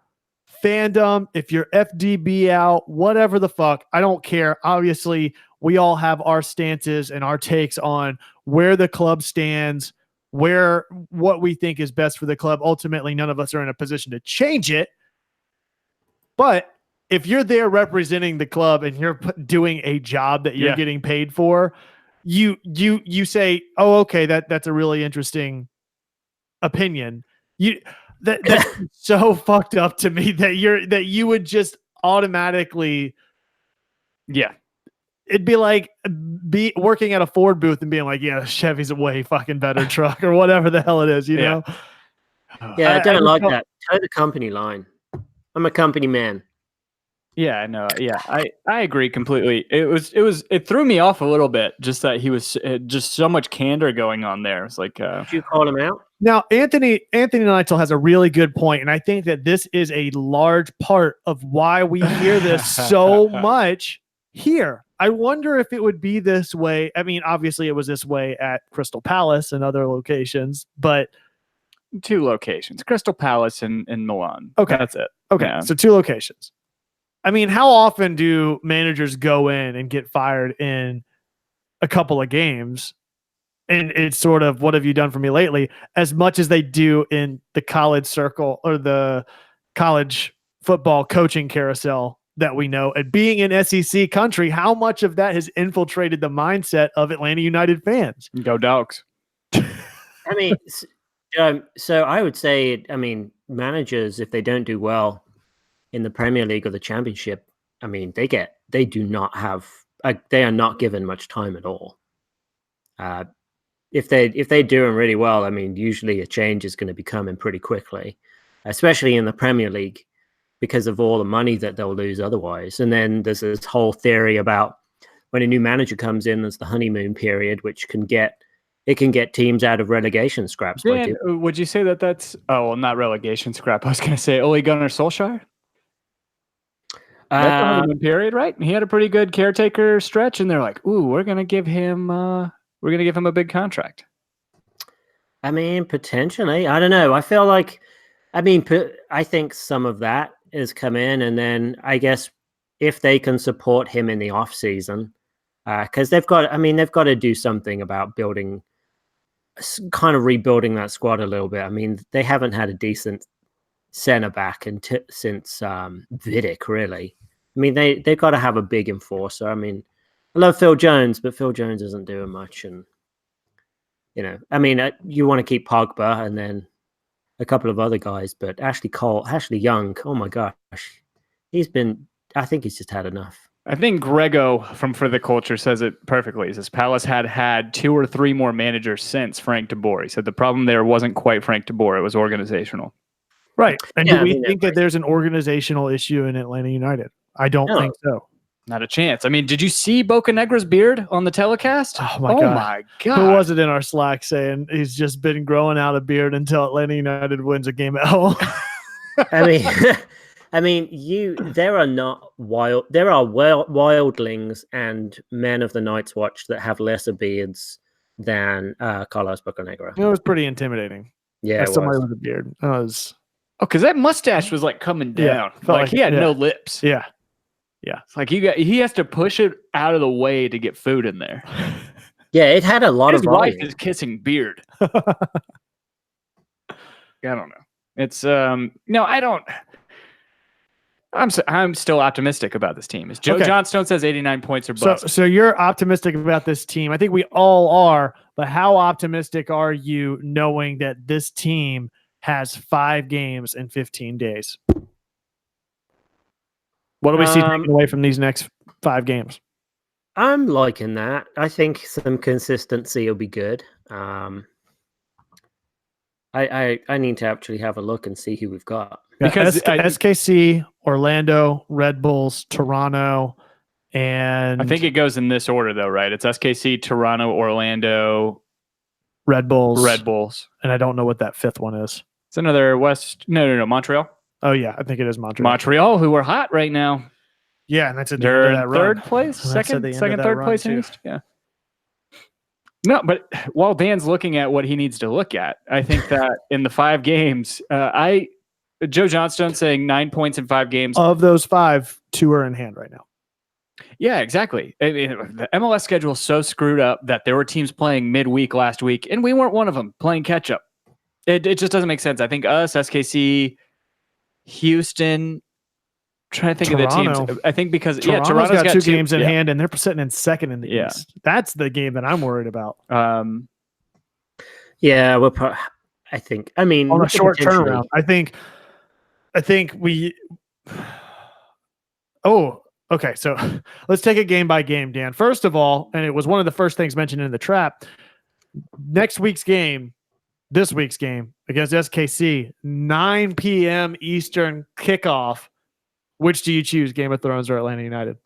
fandom. If you're FDB out, whatever the fuck, I don't care. Obviously, we all have our stances and our takes on where the club stands, what we think is best for the club. Ultimately, none of us are in a position to change it. But if you're there representing the club and you're doing a job that you're getting paid for, you say, "Oh, okay, that's a really interesting opinion." That's so fucked up to me that you would just automatically, it'd be like working at a Ford booth and being like, "Yeah, Chevy's a way fucking better truck," or whatever the hell it is, you know? Yeah, I don't like that. Toe the company line. I'm a company man. Yeah, I know. Yeah, I agree completely. It threw me off a little bit, just that he was just so much candor going on there. It's like, did you call him out? Now, Anthony Neitzel has a really good point, and I think that this is a large part of why we hear this so much here. I wonder if it would be this way. I mean, obviously it was this way at Crystal Palace and other locations, but 2 locations, Crystal Palace and Milan. Okay. That's it. Okay. Yeah. So 2 locations. I mean, how often do managers go in and get fired in a couple of games? And it's sort of, what have you done for me lately? As much as they do in the college circle or the college football coaching carousel that we know. And being in SEC country, how much of that has infiltrated the mindset of Atlanta United fans? Go Dogs. I mean, so I would say, I mean, managers, if they don't do well in the Premier League or the Championship, I mean, they are not given much time at all. If they're doing really well, I mean, usually a change is going to be coming pretty quickly, especially in the Premier League, because of all the money that they'll lose otherwise. And then there's this whole theory about when a new manager comes in, there's the honeymoon period, which can get teams out of relegation scraps. Dan, would you say that's not relegation scrap? I was going to say Ole Gunnar Solskjaer. That's the honeymoon period, right? He had a pretty good caretaker stretch, and they're like, "Ooh, we're going to give him a big contract." I mean, potentially. I don't know. I feel like, I mean, I think some of that has come in, and then I guess if they can support him in the off season, because they've got to do something about kind of rebuilding that squad a little bit. I mean, they haven't had a decent center back since Vidic, really. I mean, they've got to have a big enforcer. I mean, I love Phil Jones, but Phil Jones isn't doing much. And, you know, I mean, you want to keep Pogba and then a couple of other guys, but Ashley Young, oh my gosh, I think he's just had enough. I think Grego from For the Culture says it perfectly. He says Palace had 2 or 3 more managers since Frank de Boer. He said the problem there wasn't quite Frank de Boer, it was organizational. Right. And do we think that there's an organizational issue in Atlanta United? I don't think so. Not a chance. I mean, did you see Bocanegra's beard on the telecast? Oh my God. Who was it in our Slack saying he's just been growing out a beard until Atlanta United wins a game at home? I mean, there are wildlings and men of the Night's Watch that have lesser beards than Carlos Bocanegra. It was pretty intimidating. Yeah, somebody with a beard. Because that mustache was like coming down. Like he had no lips. Yeah. It's like he has to push it out of the way to get food in there. Yeah, it had a lot of volume. His wife is kissing beard. I don't know. It's no, I don't. I'm still optimistic about this team. As Joe Johnstone says, 89 points or bust. So you're optimistic about this team. I think we all are. But how optimistic are you knowing that this team has 5 games in 15 days? What do we see taken away from these next 5 games? I'm liking that. I think some consistency will be good. I need to actually have a look and see who we've got. Because SKC, Orlando, Red Bulls, Toronto, and I think it goes in this order though, right? It's SKC, Toronto, Orlando, Red Bulls. Red Bulls. And I don't know what that fifth one is. It's another No, Montreal. Oh, yeah. I think it is Montreal. Montreal, who are hot right now. Yeah, and that's at the They're end of that in run. third place, second, third place in East. Yeah. No, but while Dan's looking at what he needs to look at, I think that in the 5 games, Joe Johnstone saying 9 points in 5 games. Of those 5, 2 are in hand right now. Yeah, exactly. I mean, the MLS schedule is so screwed up that there were teams playing midweek last week, and we weren't one of them playing catch up. It just doesn't make sense. I think us, SKC, Houston. Trying to think Toronto. of the teams. I think because Toronto's got 2 games in hand, and they're sitting in second in the Yeah. East. That's the game that I'm worried about. Yeah, I think. I mean, On we a could short potentially- turnaround, I think we. Oh, okay. So let's take it game by game, Dan. First of all, and it was one of the first things mentioned in the trap. This week's game against SKC, 9 p.m. Eastern kickoff. Which do you choose, Game of Thrones or Atlanta United?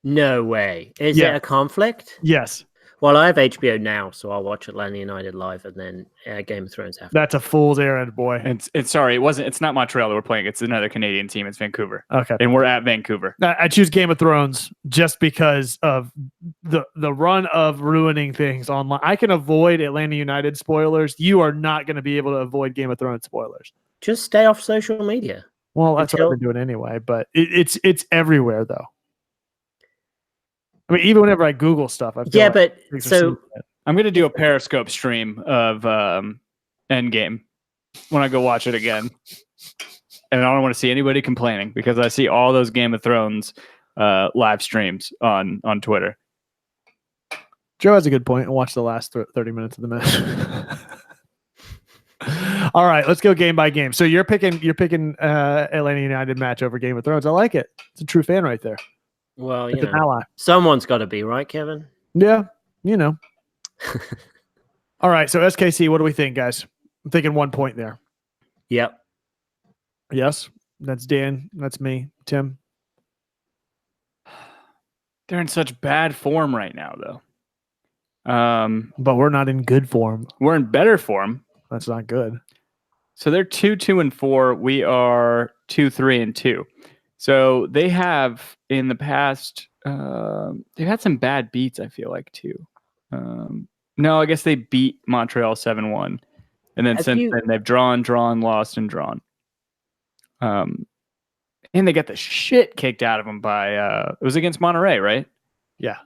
No way. Is it a conflict? Yes. Well, I have HBO now, so I'll watch Atlanta United live and then Game of Thrones after. That's a fool's errand, boy. It's sorry, it's not Montreal that we're playing. It's another Canadian team. It's Vancouver. Okay. And we're at Vancouver. I choose Game of Thrones just because of the run of ruining things online. I can avoid Atlanta United spoilers. You are not going to be able to avoid Game of Thrones spoilers. Just stay off social media. Well, that's what I've been doing anyway, but it's everywhere though. I mean, even whenever I Google stuff, I feel but I'm going to do a Periscope stream of Endgame when I go watch it again, and I don't want to see anybody complaining because I see all those Game of Thrones live streams on Twitter. Joe has a good point. Watch the last 30 minutes of the match. All right, let's go game by game. So you're picking Atlanta United match over Game of Thrones. I like it. It's a true fan right there. Well, it's an ally. Someone's got to be, right, Kevin? Yeah, All right, so SKC, what do we think, guys? I'm thinking 1 point there. Yep. Yes, that's Dan. That's me. Tim. They're in such bad form right now, though. But we're not in good form. We're in better form. That's not good. So they're 2-2-4. We are 2-3-2. So they have in the past, they've had some bad beats, I feel like, too. No, I guess they beat Montreal 7-1. And then then they've drawn, lost, and drawn. And they got the shit kicked out of them by, it was against Monterrey, right? Yeah.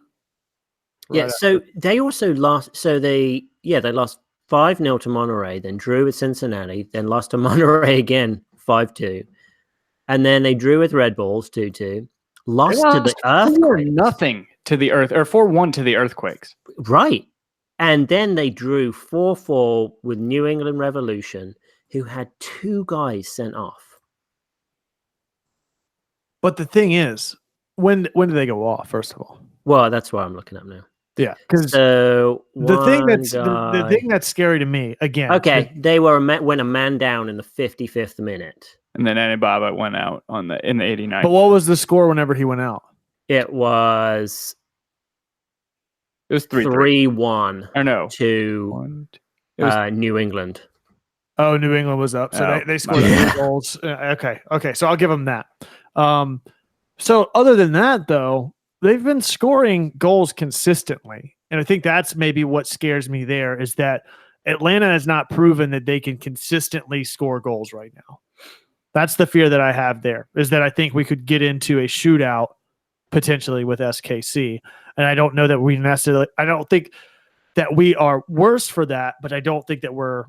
Yeah, so they also lost, they lost 5-0 to Monterrey, then drew with Cincinnati, then lost to Monterrey again, 5-2. And then they drew with Red Bulls, 2-2. Lost to the Earthquakes. 4-0 to the Earth, or 4-1 to the Earthquakes. Right. And then they drew 4-4 with New England Revolution, who had 2 guys sent off. But the thing is, when do they go off, first of all? Well, that's what I'm looking at now. Yeah, because so the thing that's scary to me again. Okay, they went a man down in the 55th minute, and then Anibaba went out in the 89th. But what was the score whenever he went out? It was 3-1. Or no, to New England. Oh, New England was up, so they scored 3 goals. Okay, so I'll give them that. So other than that, though, they've been scoring goals consistently. And I think that's maybe what scares me there is that Atlanta has not proven that they can consistently score goals right now. That's the fear that I have there, is that I think we could get into a shootout potentially with SKC. And I don't know that I don't think that we are worse for that, but I don't think that we're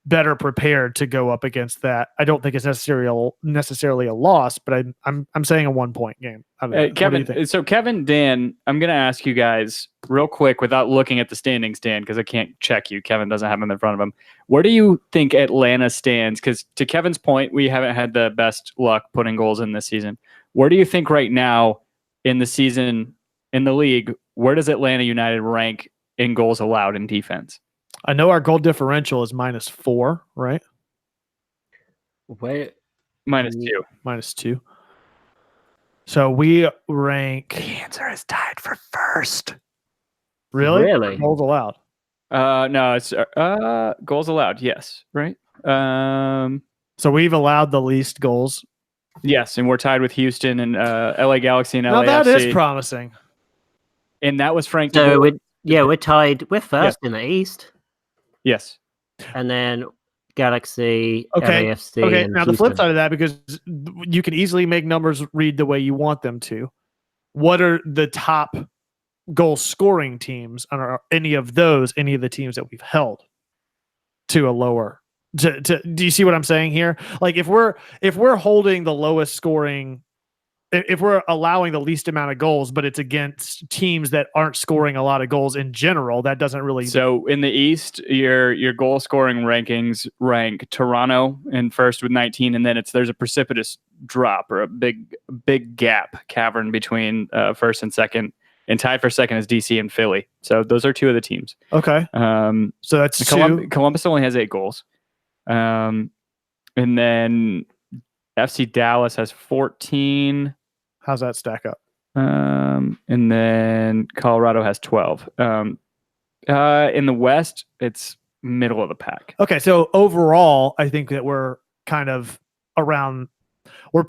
better prepared to go up against that. I don't think it's necessarily a loss, but I'm saying a 1 point game. Kevin, so Kevin, Dan, I'm going to ask you guys real quick without looking at the standings, Dan, because I can't check you. Kevin doesn't have them in front of him. Where do you think Atlanta stands? Because to Kevin's point, we haven't had the best luck putting goals in this season. Where do you think right now in the season in the league, where does Atlanta United rank in goals allowed in defense? I know our goal differential is -4, right? Wait, -2. -2. So we rank. The answer is tied for first. Really? Really? Goals allowed. No, it's goals allowed. Yes, right. So we've allowed the least goals. Yes, and we're tied with Houston and LA Galaxy and Now LAFC. that is promising. And that was Frank de So Boer. we're tied. We're first in the East, Yes. and then Galaxy, Okay. LAFC, Okay. and Now the flip Houston. side of that, because you can easily make numbers read the way you want them to. What are the top goal scoring teams on any of the teams that we've held to a lower? Do you see what I'm saying here? Like if we're holding the lowest scoring, if we're allowing the least amount of goals, but it's against teams that aren't scoring a lot of goals in general, that doesn't really. So in the East, your goal scoring rankings rank Toronto in first with 19, and then there's a precipitous drop or a big cavern between first and second. And tied for second is DC and Philly. So those are two of the teams. Okay. So that's Columbus only has 8 goals. And then FC Dallas has 14. How's that stack up? And then Colorado has 12. In the West, it's middle of the pack. Okay, so overall, I think that we're kind of around. We're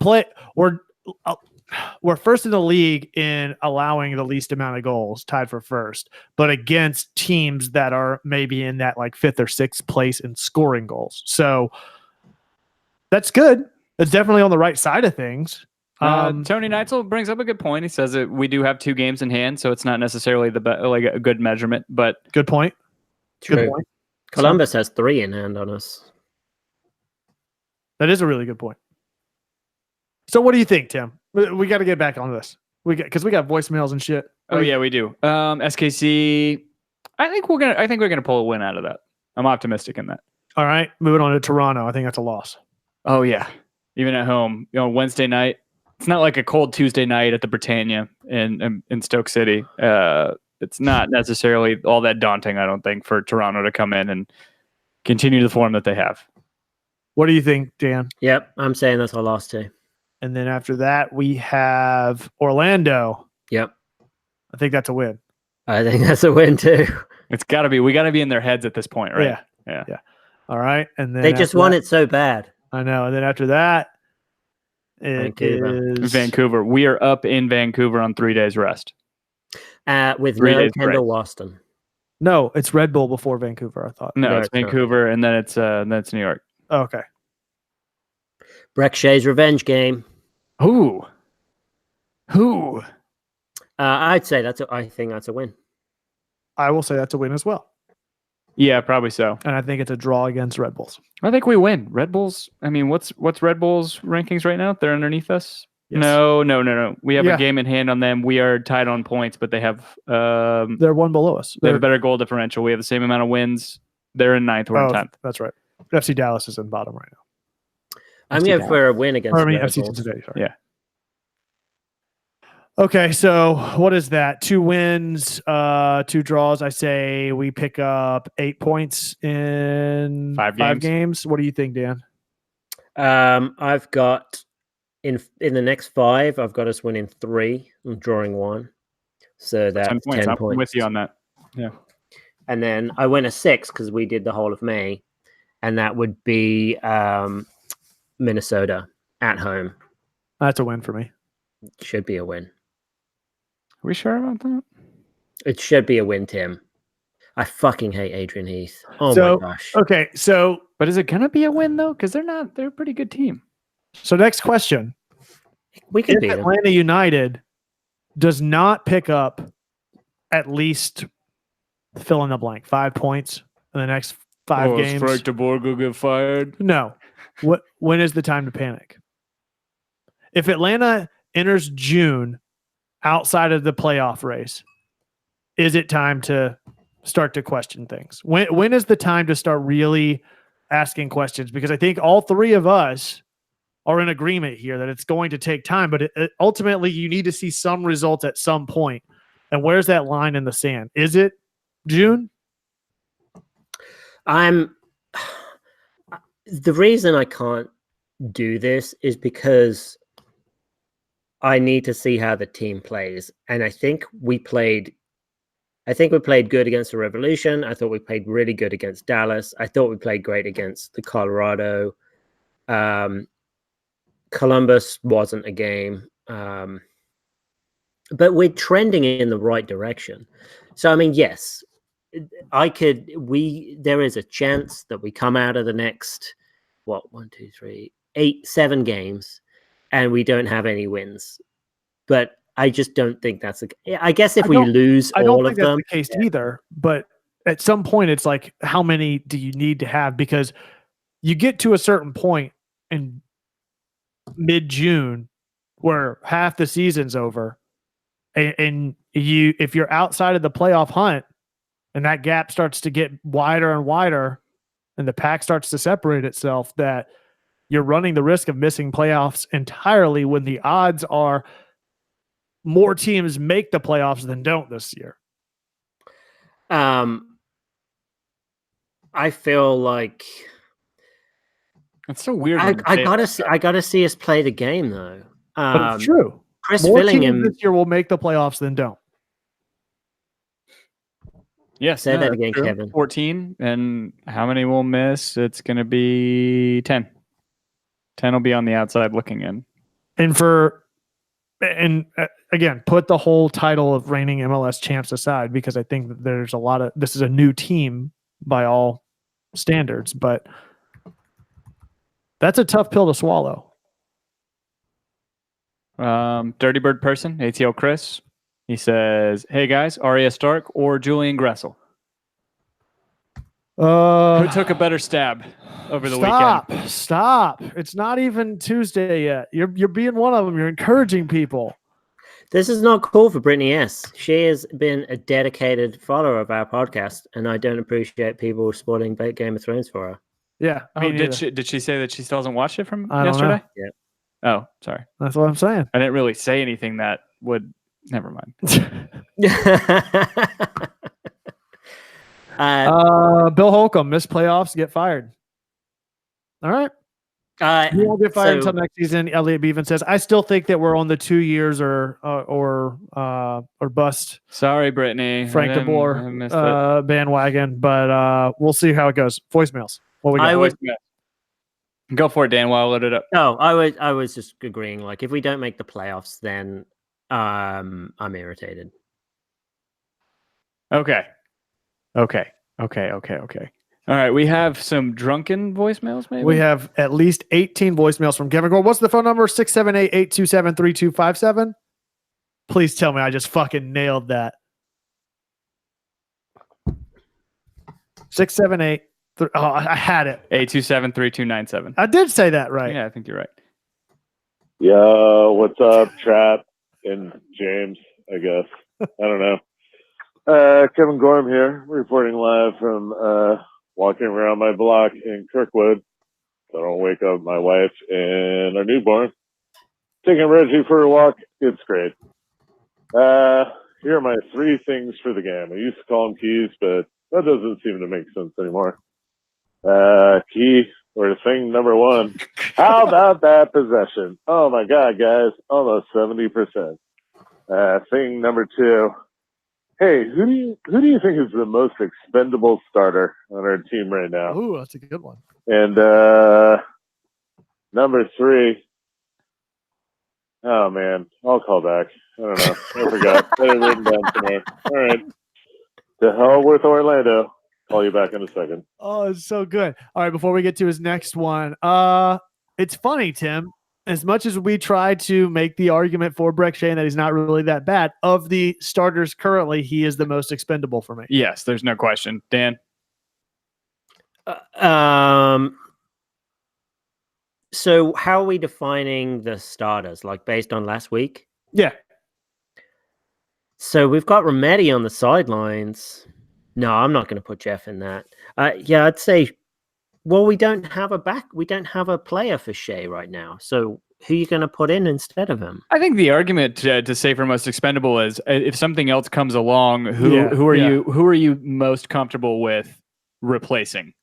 first in the league in allowing the least amount of goals, tied for first, but against teams that are maybe in that like 5th or 6th place in scoring goals. So that's good. It's definitely on the right side of things. Tony Neitzel brings up a good point. He says that we do have 2 games in hand, so it's not necessarily like a good measurement, but good point. True. Good point. Columbus has 3 in hand on us. That is a really good point. So what do you think, Tim? We got to get back on this. Because we got voicemails and shit. Oh yeah, we do. SKC. I think we're gonna pull a win out of that. I'm optimistic in that. All right, moving on to Toronto. I think that's a loss. Oh yeah, even at home. Wednesday night. It's not like a cold Tuesday night at the Britannia in Stoke City. It's not necessarily all that daunting, I don't think, for Toronto to come in and continue the form that they have. What do you think, Dan? Yep, I'm saying that's our loss too. And then after that, we have Orlando. Yep. I think that's a win. I think that's a win too. It's got to be. We got to be in their heads at this point, right? Yeah. All right. And then they just want it so bad. I know. And then after that, Vancouver. We are up in Vancouver on 3 days rest. With no Kendall Waston. No, it's Red Bull before Vancouver, I thought. No, it's Vancouver, and then it's New York. Oh, okay. Breck Shea's revenge game. Who? I'd say I think that's a win. I will say that's a win as well. Yeah, probably so. And I think it's a draw against Red Bulls. I think we win. Red Bulls. I mean, what's Red Bulls rankings right now? They're underneath us. Yes. No. We have a game in hand on them. We are tied on points, but they have they're one below us. They have a better goal differential. We have the same amount of wins. They're in 9th. We're in 10th. That's right. FC Dallas is in bottom right now. I'm going for a win against FC Cincinnati. Sorry. Yeah. Okay, so what is that? 2 wins, 2 draws. I say we pick up 8 points in 5 games. What do you think, Dan? I've got in the next 5. I've got us winning 3 and drawing 1. So that's 10 points. I'm with you on that. Yeah. And then I win a 6 because we did the whole of May, and that would be Minnesota at home. That's a win for me. Should be a win. Are we sure about that? It should be a win, Tim. I fucking hate Adrian Heath. Oh my gosh. Okay, so but is it gonna be a win though? Because they're a pretty good team. So next question. We can beat Atlanta them. United does not pick up at least fill in the blank 5 points in the next 5 games. Frank de Boer go get fired? No. When is the time to panic? If Atlanta enters June outside of the playoff race, is it time to start to question things? When is the time to start really asking questions? Because I think all 3 of us are in agreement here that it's going to take time, but ultimately you need to see some results at some point. And where's that line in the sand? Is it June? The reason I can't do this is because I need to see how the team plays. And I think we played I think we played good against the Revolution. I thought we played really good against Dallas. I thought we played great against the Colorado. Columbus wasn't a game. But we're trending in the right direction. So, I mean, yes, there is a chance that we come out of the next, 7 games and we don't have any wins. But I just don't think that's I guess if we lose all of them. I don't think that's the case either. But at some point, it's like, how many do you need to have? Because you get to a certain point in mid-June where half the season's over, and if you're outside of the playoff hunt, and that gap starts to get wider and wider, and the pack starts to separate itself, that you're running the risk of missing playoffs entirely when the odds are more teams make the playoffs than don't this year. I feel like it's so weird. I gotta see us play the game though. But it's true. Chris more Fillingham teams this year will make the playoffs than don't. Yes, say that again, Kevin. 14, and how many will miss? It's going to be 10. 10 will be on the outside looking in. And again, put the whole title of reigning MLS champs aside, because I think that there's a lot of, this is a new team by all standards, but that's a tough pill to swallow. Dirty Bird person, ATL Chris, he says, "Hey guys, Arya Stark or Julian Gressel? Who took a better stab over the weekend?" Stop! It's not even Tuesday yet. You're being one of them. You're encouraging people. This is not cool for Brittany S. She has been a dedicated follower of our podcast, and I don't appreciate people spoiling Game of Thrones for her. Yeah. Oh, did she say that she still hasn't watched it from I yesterday? Don't know. Yeah. Oh, sorry. That's what I'm saying. I didn't really say anything that would. Never mind. Bill Holcomb, missed playoffs, get fired. All right. He won't get fired until next season. Elliot Beaven says, "I still think that we're on the 2 years or bust." Sorry, Brittany. Frank de Boer bandwagon, but we'll see how it goes. Voicemails. What we got? Go for it, Dan. While I load it up. No, I was just agreeing. Like, if we don't make the playoffs, then I'm irritated. Okay. All right, we have some drunken voicemails, maybe? We have at least 18 voicemails from Kevin Gore. What's the phone number? 678-827-3257. Please tell me I just fucking nailed that. 678. I had it. 827-3297. I did say that right. Yeah, I think you're right. Yo, what's up, Trap and James, I guess. I don't know. Kevin Gorham here, reporting live from walking around my block in Kirkwood. So I don't wake up my wife and our newborn. Taking Reggie for a walk. It's great. Here are my 3 things for the game. I used to call them keys, but that doesn't seem to make sense anymore. Key or thing number 1. How about that possession? Oh my God, guys. Almost 70%. Thing number 2. Hey, who do you think is the most expendable starter on our team right now? Ooh, that's a good one. And number 3. Oh man, I'll call back. I don't know. I forgot. I had it written down somewhere. All right. To hell with Orlando. Call you back in a second. Oh, it's so good. All right, before we get to his next one, it's funny, Tim. As much as we try to make the argument for Brek Shane that he's not really that bad, of the starters currently, he is the most expendable for me. Yes, there's no question. Dan? So how are we defining the starters? Like, based on last week? Yeah. So we've got Remedi on the sidelines. No, I'm not going to put Jeff in that. Yeah, I'd say, well, we don't have a player for Shea right now. So who are you going to put in instead of him? I think the argument to say for most expendable is if something else comes along, who are you most comfortable with replacing?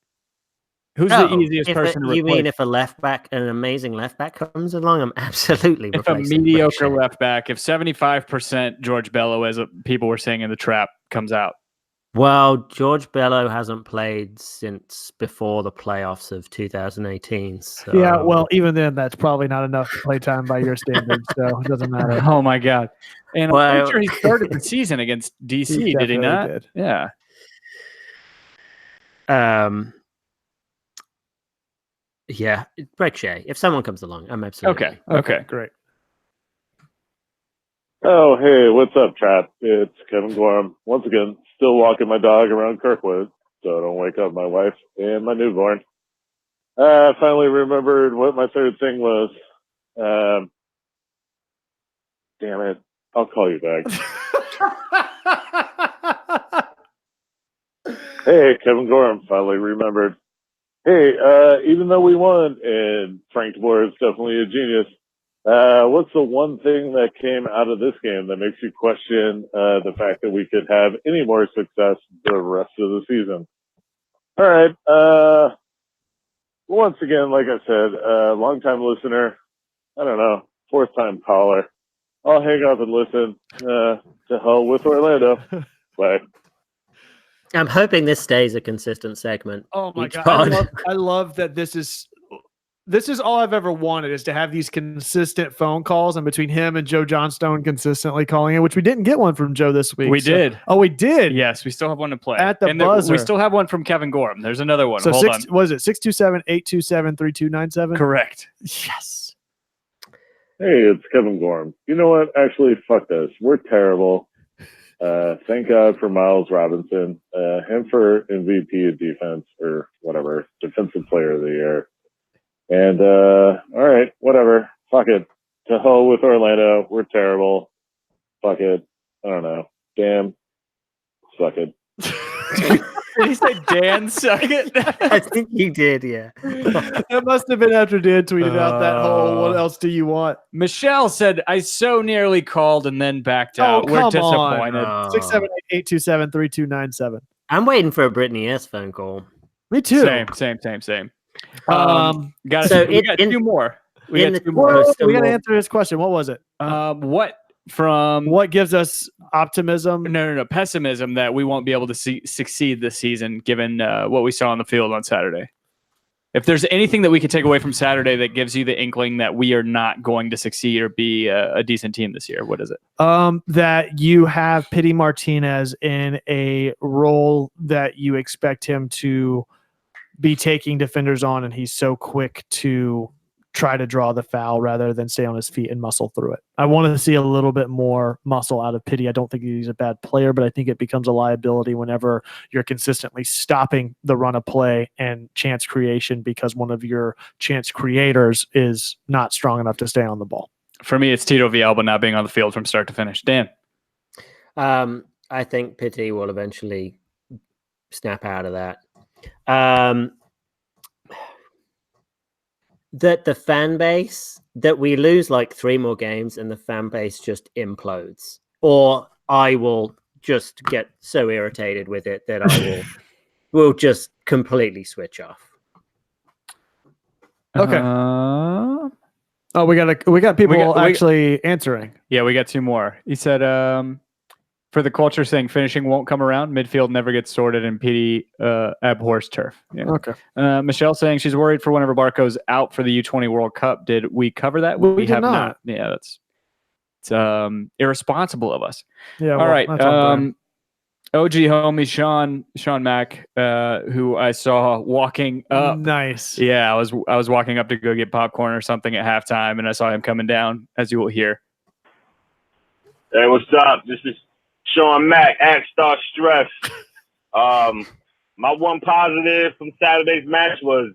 Who's the easiest person to replace? You mean if an amazing left back comes along, I'm absolutely replacing. If a mediocre left back, if 75% George Bello, as people were saying in the trap, comes out. Well, George Bello hasn't played since before the playoffs of 2018. So. Yeah, well, even then, that's probably not enough playtime by your standards, so it doesn't matter. Oh my God! And I'm Well, pretty sure he started the season against DC. He Did he definitely not? did. Yeah. Yeah, Greg Shea. If someone comes along, I'm absolutely Okay. Great. Oh, hey, what's up, Trap? It's Kevin Gorham. Once again, still walking my dog around Kirkwood, so I don't wake up my wife and my newborn. I finally remembered what my third thing was. Damn it. I'll call you back. Hey, Kevin Gorham finally remembered. Hey, even though we won, and Frank de Boer is definitely a genius, what's the one thing that came out of this game that makes you question the fact that we could have any more success the rest of the season? All right. Once again, like I said, long-time listener. I don't know, fourth-time caller. I'll hang up and listen. To hell with Orlando. Bye. I'm hoping this stays a consistent segment. Oh my each God. pod. I love that this is all I've ever wanted, is to have these consistent phone calls, and between him and Joe Johnstone consistently calling in, which we didn't get one from Joe this week. We did. Oh, we did. Yes, we still have one to play. At the and buzzer. We still have one from Kevin Gorham. There's another one. So Hold on. was it 627-827-3297? Correct. Yes. Hey, it's Kevin Gorham. You know what? Actually, fuck this. We're terrible. Thank God for Miles Robinson. Him for MVP of defense, or whatever, defensive player of the year. And, all right, whatever. Fuck it. To hell with Orlando. We're terrible. Fuck it. I don't know. Damn. Suck it. Did he say Dan suck it? I think you did, yeah. That must have been after Dan tweeted out that whole "what else do you want?" Michelle said, I so nearly called and then backed out. We're come disappointed. on. 678-827-3297. I'm waiting for a Brittany S phone call. Me too. Same. Got So we got two more. We in got the- two more. Well, We got to answer his question. What was it? What from What gives us optimism? no pessimism that we won't be able to succeed this season, given what we saw on the field on Saturday? If there's anything that we could take away from Saturday that gives you the inkling that we are not going to succeed or be a decent team this year, what is it? That you have Pity Martinez in a role that you expect him to be taking defenders on, and he's so quick to try to draw the foul rather than stay on his feet and muscle through it. I wanted to see a little bit more muscle out of Pity. I don't think he's a bad player, but I think it becomes a liability whenever you're consistently stopping the run of play and chance creation because one of your chance creators is not strong enough to stay on the ball. For me, it's Tito Villalba not being on the field from start to finish. Dan? I think Pity will eventually snap out of that. That the fan base, that we lose like 3 more games and the fan base just implodes, or I will just get so irritated with it that I will just completely switch off. Okay. We got people actually answering. Yeah, we got 2 more. He said, for the culture saying finishing won't come around, midfield never gets sorted, and PD abhors turf. Yeah. Okay. Michelle saying she's worried for whenever Barco's out for the U20 World Cup. Did we cover that? We did have not. Yeah, it's irresponsible of us. Yeah. All right. that's on OG homie Sean Mack, who I saw walking up. Nice. Yeah, I was walking up to go get popcorn or something at halftime, and I saw him coming down, as you will hear. Hey, what's up? This is Sean Mack, Star Stress. My one positive from Saturday's match was,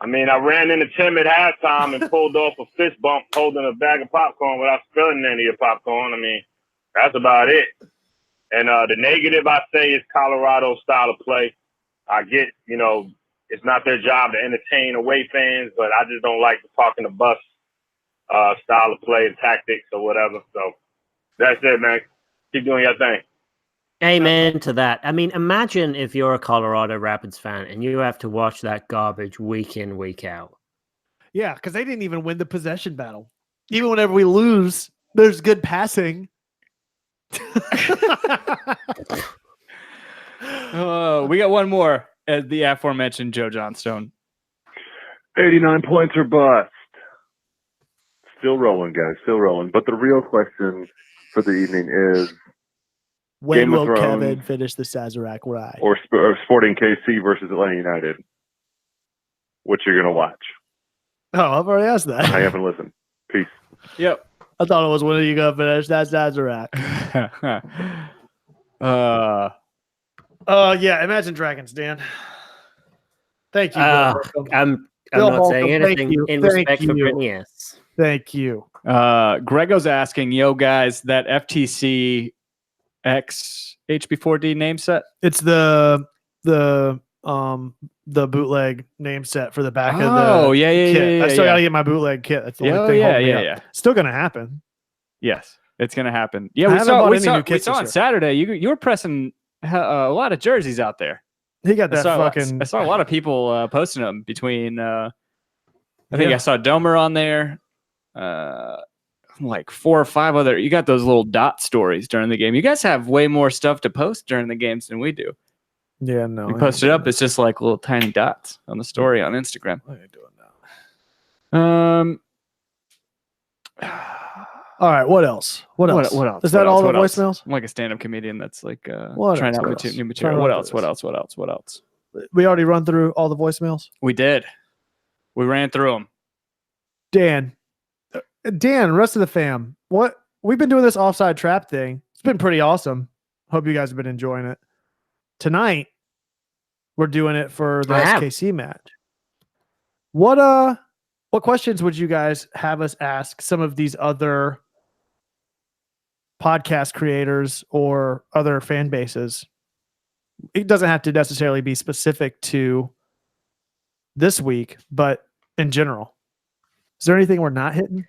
I ran into Tim at halftime and pulled off a fist bump holding a bag of popcorn without spilling any of the popcorn. That's about it. And the negative, I say, is Colorado's style of play. I get, it's not their job to entertain away fans, but I just don't like the parking the bus style of play and tactics or whatever. So that's it, man. Keep doing your thing. Amen to that. Imagine if you're a Colorado Rapids fan and you have to watch that garbage week in, week out. Yeah, because they didn't even win the possession battle. Even whenever we lose, there's good passing. We got one more. The aforementioned Joe Johnstone. 89 points or bust. Still rolling, guys. Still rolling. But the real question for the evening is When Game of will Thrones Kevin finish the Sazerac ride? or Sporting KC versus Atlanta United. What you're gonna watch? Oh, I've already asked that. I haven't listened. Peace. Yep. I thought it was when are you gonna finish that Sazerac? Yeah, Imagine Dragons, Dan. Thank you. Bill Holcomb. I'm Bill not Holcomb, saying thank anything you. in Thank respect for you. Brittany. Yes. Thank you. Grego's asking, yo guys, that FTC X HB4D name set. It's the bootleg name set for the back of the Oh, yeah, kit. I still yeah. gotta get my bootleg kit. That's the only Oh, thing yeah, holding me up. yeah. Still gonna happen. Yes, it's gonna happen. Yeah, I we haven't saw bought we any saw, new we kits saw this on year. Saturday. You were pressing a lot of jerseys out there. He got that I fucking. saw a lot of people posting them between. I think Yeah. I saw Domer on there. Like 4 or 5 other. You got those little dot stories during the game. You guys have way more stuff to post during the games than we do. Yeah, no. We I post ain't it up. doing It's just like little tiny dots on the story on Instagram. that. I ain't doing that. All right. What else? What else? What else? Is that What all else? the What else? voicemails? I'm like a stand-up comedian that's like What trying else? out What else? new material. Trying What out else? this. What else? What else? What else? We already run through all the voicemails. We did. We ran through them. Dan, rest of the fam. What we've been doing this offside trap thing. It's been pretty awesome. Hope you guys have been enjoying it. Tonight, we're doing it for the I have. SKC match. What questions would you guys have us ask some of these other podcast creators or other fan bases? It doesn't have to necessarily be specific to this week, but in general. Is there anything we're not hitting?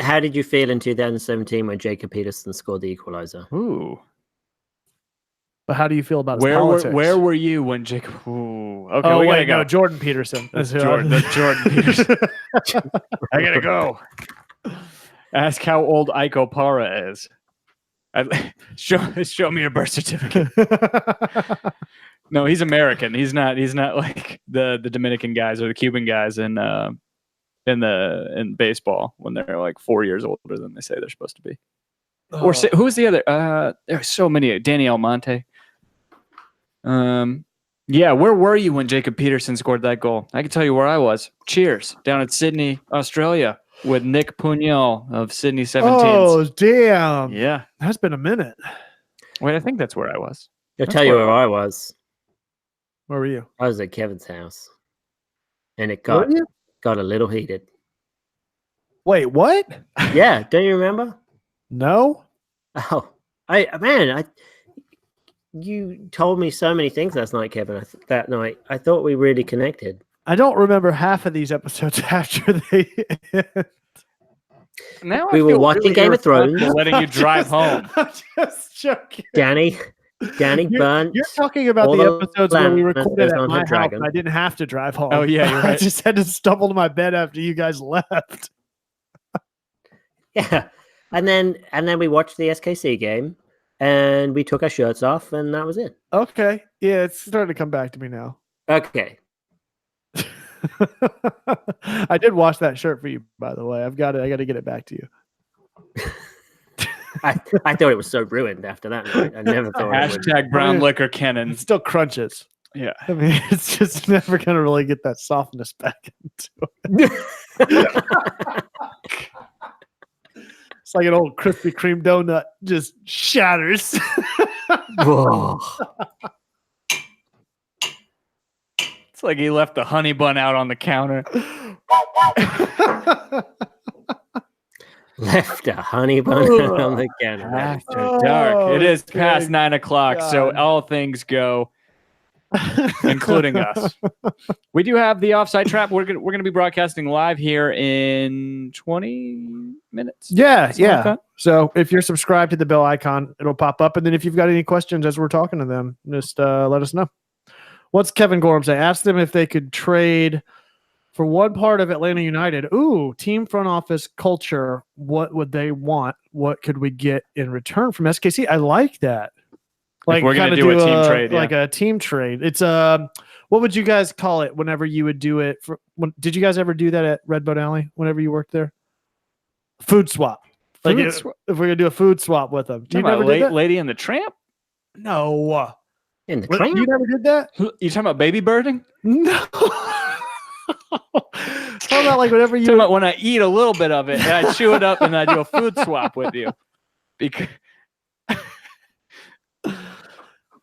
How did you feel in 2017 when Jacob Peterson scored the equalizer? Ooh. But how do you feel about his politics? Where were you when Jacob? Ooh. Okay, Oh, we gotta wait, go. no, Jordan Peterson. That's Jordan Peterson. I gotta go. Ask how old Ike Opara is. Show me your birth certificate. No, he's American. He's not like the Dominican guys or the Cuban guys in baseball when they're like 4 years older than they say they're supposed to be. Oh. Or who's the other? There's so many. Danny Almonte. Yeah, where were you when Jacob Peterson scored that goal? I can tell you where I was. Cheers, down at Sydney, Australia, with Nick Pugnal of Sydney 17s. Oh, damn. Yeah. That's been a minute. Wait, I think that's where I was. I'll That's tell you where where I was. Where were you? I was at Kevin's house, and it Were got you? a little heated. Wait, what? Yeah, don't you remember? No? Oh, you told me so many things last night, Kevin. That night, I thought we really connected. I don't remember half of these episodes after they end. Now We I were feel watching really Game of irresponsible Thrones. letting you drive home. I'm just joking. Danny burnt. You're talking about all the the episodes where we recorded Lannisters at on my her house dragon. and I didn't have to drive home. Oh, yeah, you're I right. just had to stumble to my bed after you guys left. Yeah, and then we watched the SKC game, and we took our shirts off, and that was it. Okay. Yeah, it's starting to come back to me now. Okay. I did wash that shirt for you, by the way. I got to get it back to you. I thought it was so ruined after that night. I never thought it would. Hashtag brown liquor Kennan. It still crunches. Yeah. I mean, it's just never going to really get that softness back into it. It's like an old Krispy Kreme donut just shatters. Whoa. It's like he left the honey bun out on the counter. Left a honey bun on the counter. After dark. It is past good 9 o'clock, so God. all things go, including us. We do have the offside trap. We're gonna be broadcasting live here in 20 minutes. Yeah, Something like yeah. that. So if you're subscribed to the bell icon, it'll pop up. And then if you've got any questions as we're talking to them, just let us know. What's Kevin Gorham say? Ask them if they could trade For one part of Atlanta United, team front office culture. What would they want? What could we get in return from SKC? I like that. Like we're gonna do a team trade, like a team trade. It's what would you guys call it? Whenever you would do it, did you guys ever do that at Redboat Alley? Whenever you worked there, food swap. Like if we're gonna do a food swap with them, you never did that? Lady and the Tramp? No, in the Tramp? You never did that? You talking about baby birding? No. Talking about like whenever you talking about when I eat a little bit of it and I chew it up and I do a food swap with you. Because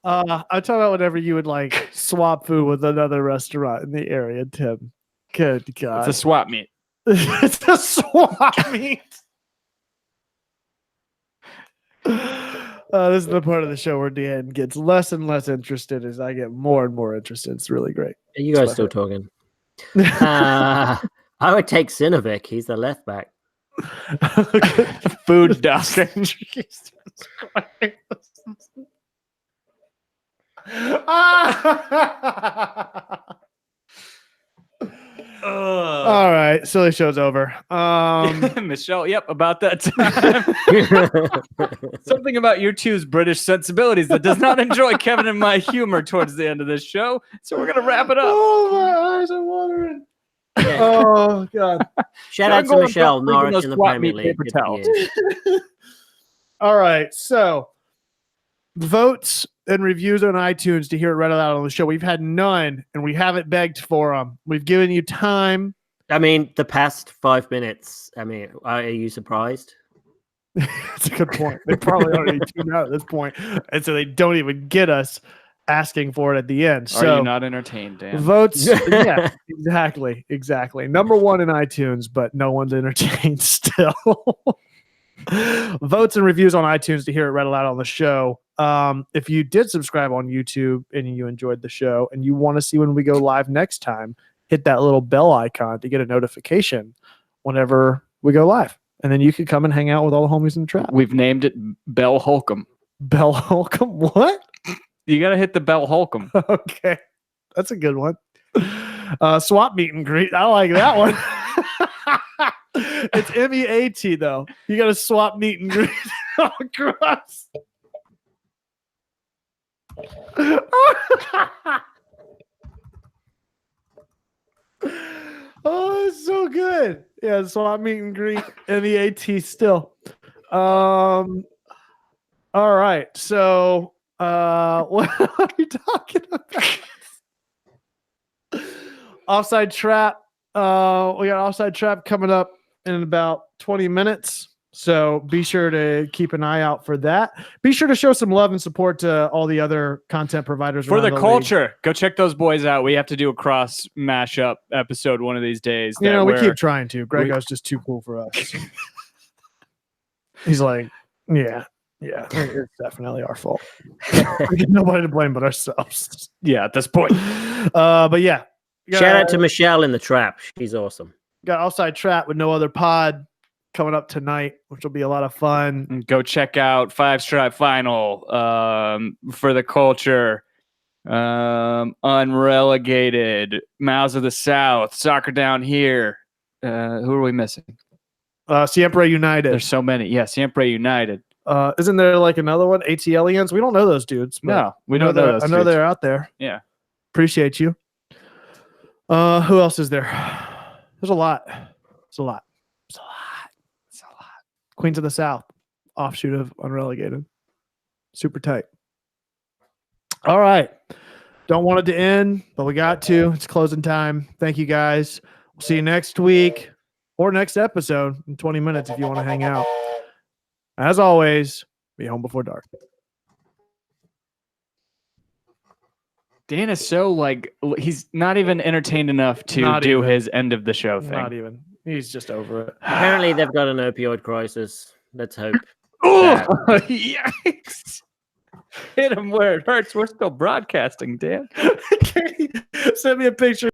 I'm talking about whenever you would like swap food with another restaurant in the area, Tim. Good God. It's a swap meet. It's a swap meet. This is the part of the show where Dan gets less and less interested as I get more and more interested. It's really great. Are you guys still talking? I would take Sinovic. He's the left back. Food dusting. All right, silly show's over. Michelle, yep, about that time. Something about your two's British sensibilities that does not enjoy Kevin and my humor towards the end of this show. So we're gonna wrap it up. Oh, my eyes are watering. Oh God! Shout out to Michelle, Norwich in the Premier League. All right, so votes and reviews on iTunes to hear it read aloud on the show. We've had none, and we haven't begged for them. We've given you time. I mean, the past 5 minutes. I mean, are you surprised? That's a good point. They probably already tuned out at this point, and so they don't even get us asking for it at the end. So are you not entertained, Dan? Votes, yeah, exactly. Number one in iTunes, but no one's entertained still. Votes and reviews on iTunes to hear it read aloud on the show. If you did subscribe on YouTube and you enjoyed the show and you want to see when we go live next time, hit that little bell icon to get a notification whenever we go live. And then you can come and hang out with all the homies in the trap. We've named it Bell Holcomb. Bell Holcomb? What? You got to hit the Bell Holcomb. Okay. That's a good one. Swap meet and greet. I like that one. It's MEAT though. You got to swap meet and greet across. Oh, it's so good. Yeah, swap meet and greet. MEAT still. All right. So what are you talking about? Offside trap. We got offside trap coming up in about 20 minutes. So be sure to keep an eye out for that. Be sure to show some love and support to all the other content providers for the culture. League. Go check those boys out. We have to do a cross mashup episode one of these days. You know, we keep trying to. Grego's just too cool for us. He's like, yeah, it's definitely our fault. We get nobody to blame but ourselves. Yeah, at this point. But yeah. Shout out to Michelle in the trap. She's awesome. Got offside trap with no other pod coming up tonight, which will be a lot of fun. Go check out 5 Stripe Final for the culture, Unrelegated, Mouths of the South, Soccer Down Here. Who are we missing? Siempre United. There's so many. Yeah, Siempre United. Isn't there like another one? ATLians? We don't know those dudes. No, we don't know those I know dudes. they're out there. Yeah. Appreciate you. Who else is there? There's a lot. Queens of the South, offshoot of Unrelegated. Super tight. All right. Don't want it to end, but we got to. It's closing time. Thank you, guys. We'll see you next week or next episode in 20 minutes if you want to hang out. As always, be home before dark. Dan is so he's not even entertained enough to do his end of the show thing. Not even. He's just over it. Apparently, they've got an opioid crisis. Let's hope. Oh, yikes. Hit him where it hurts. We're still broadcasting, Dan. Send me a picture.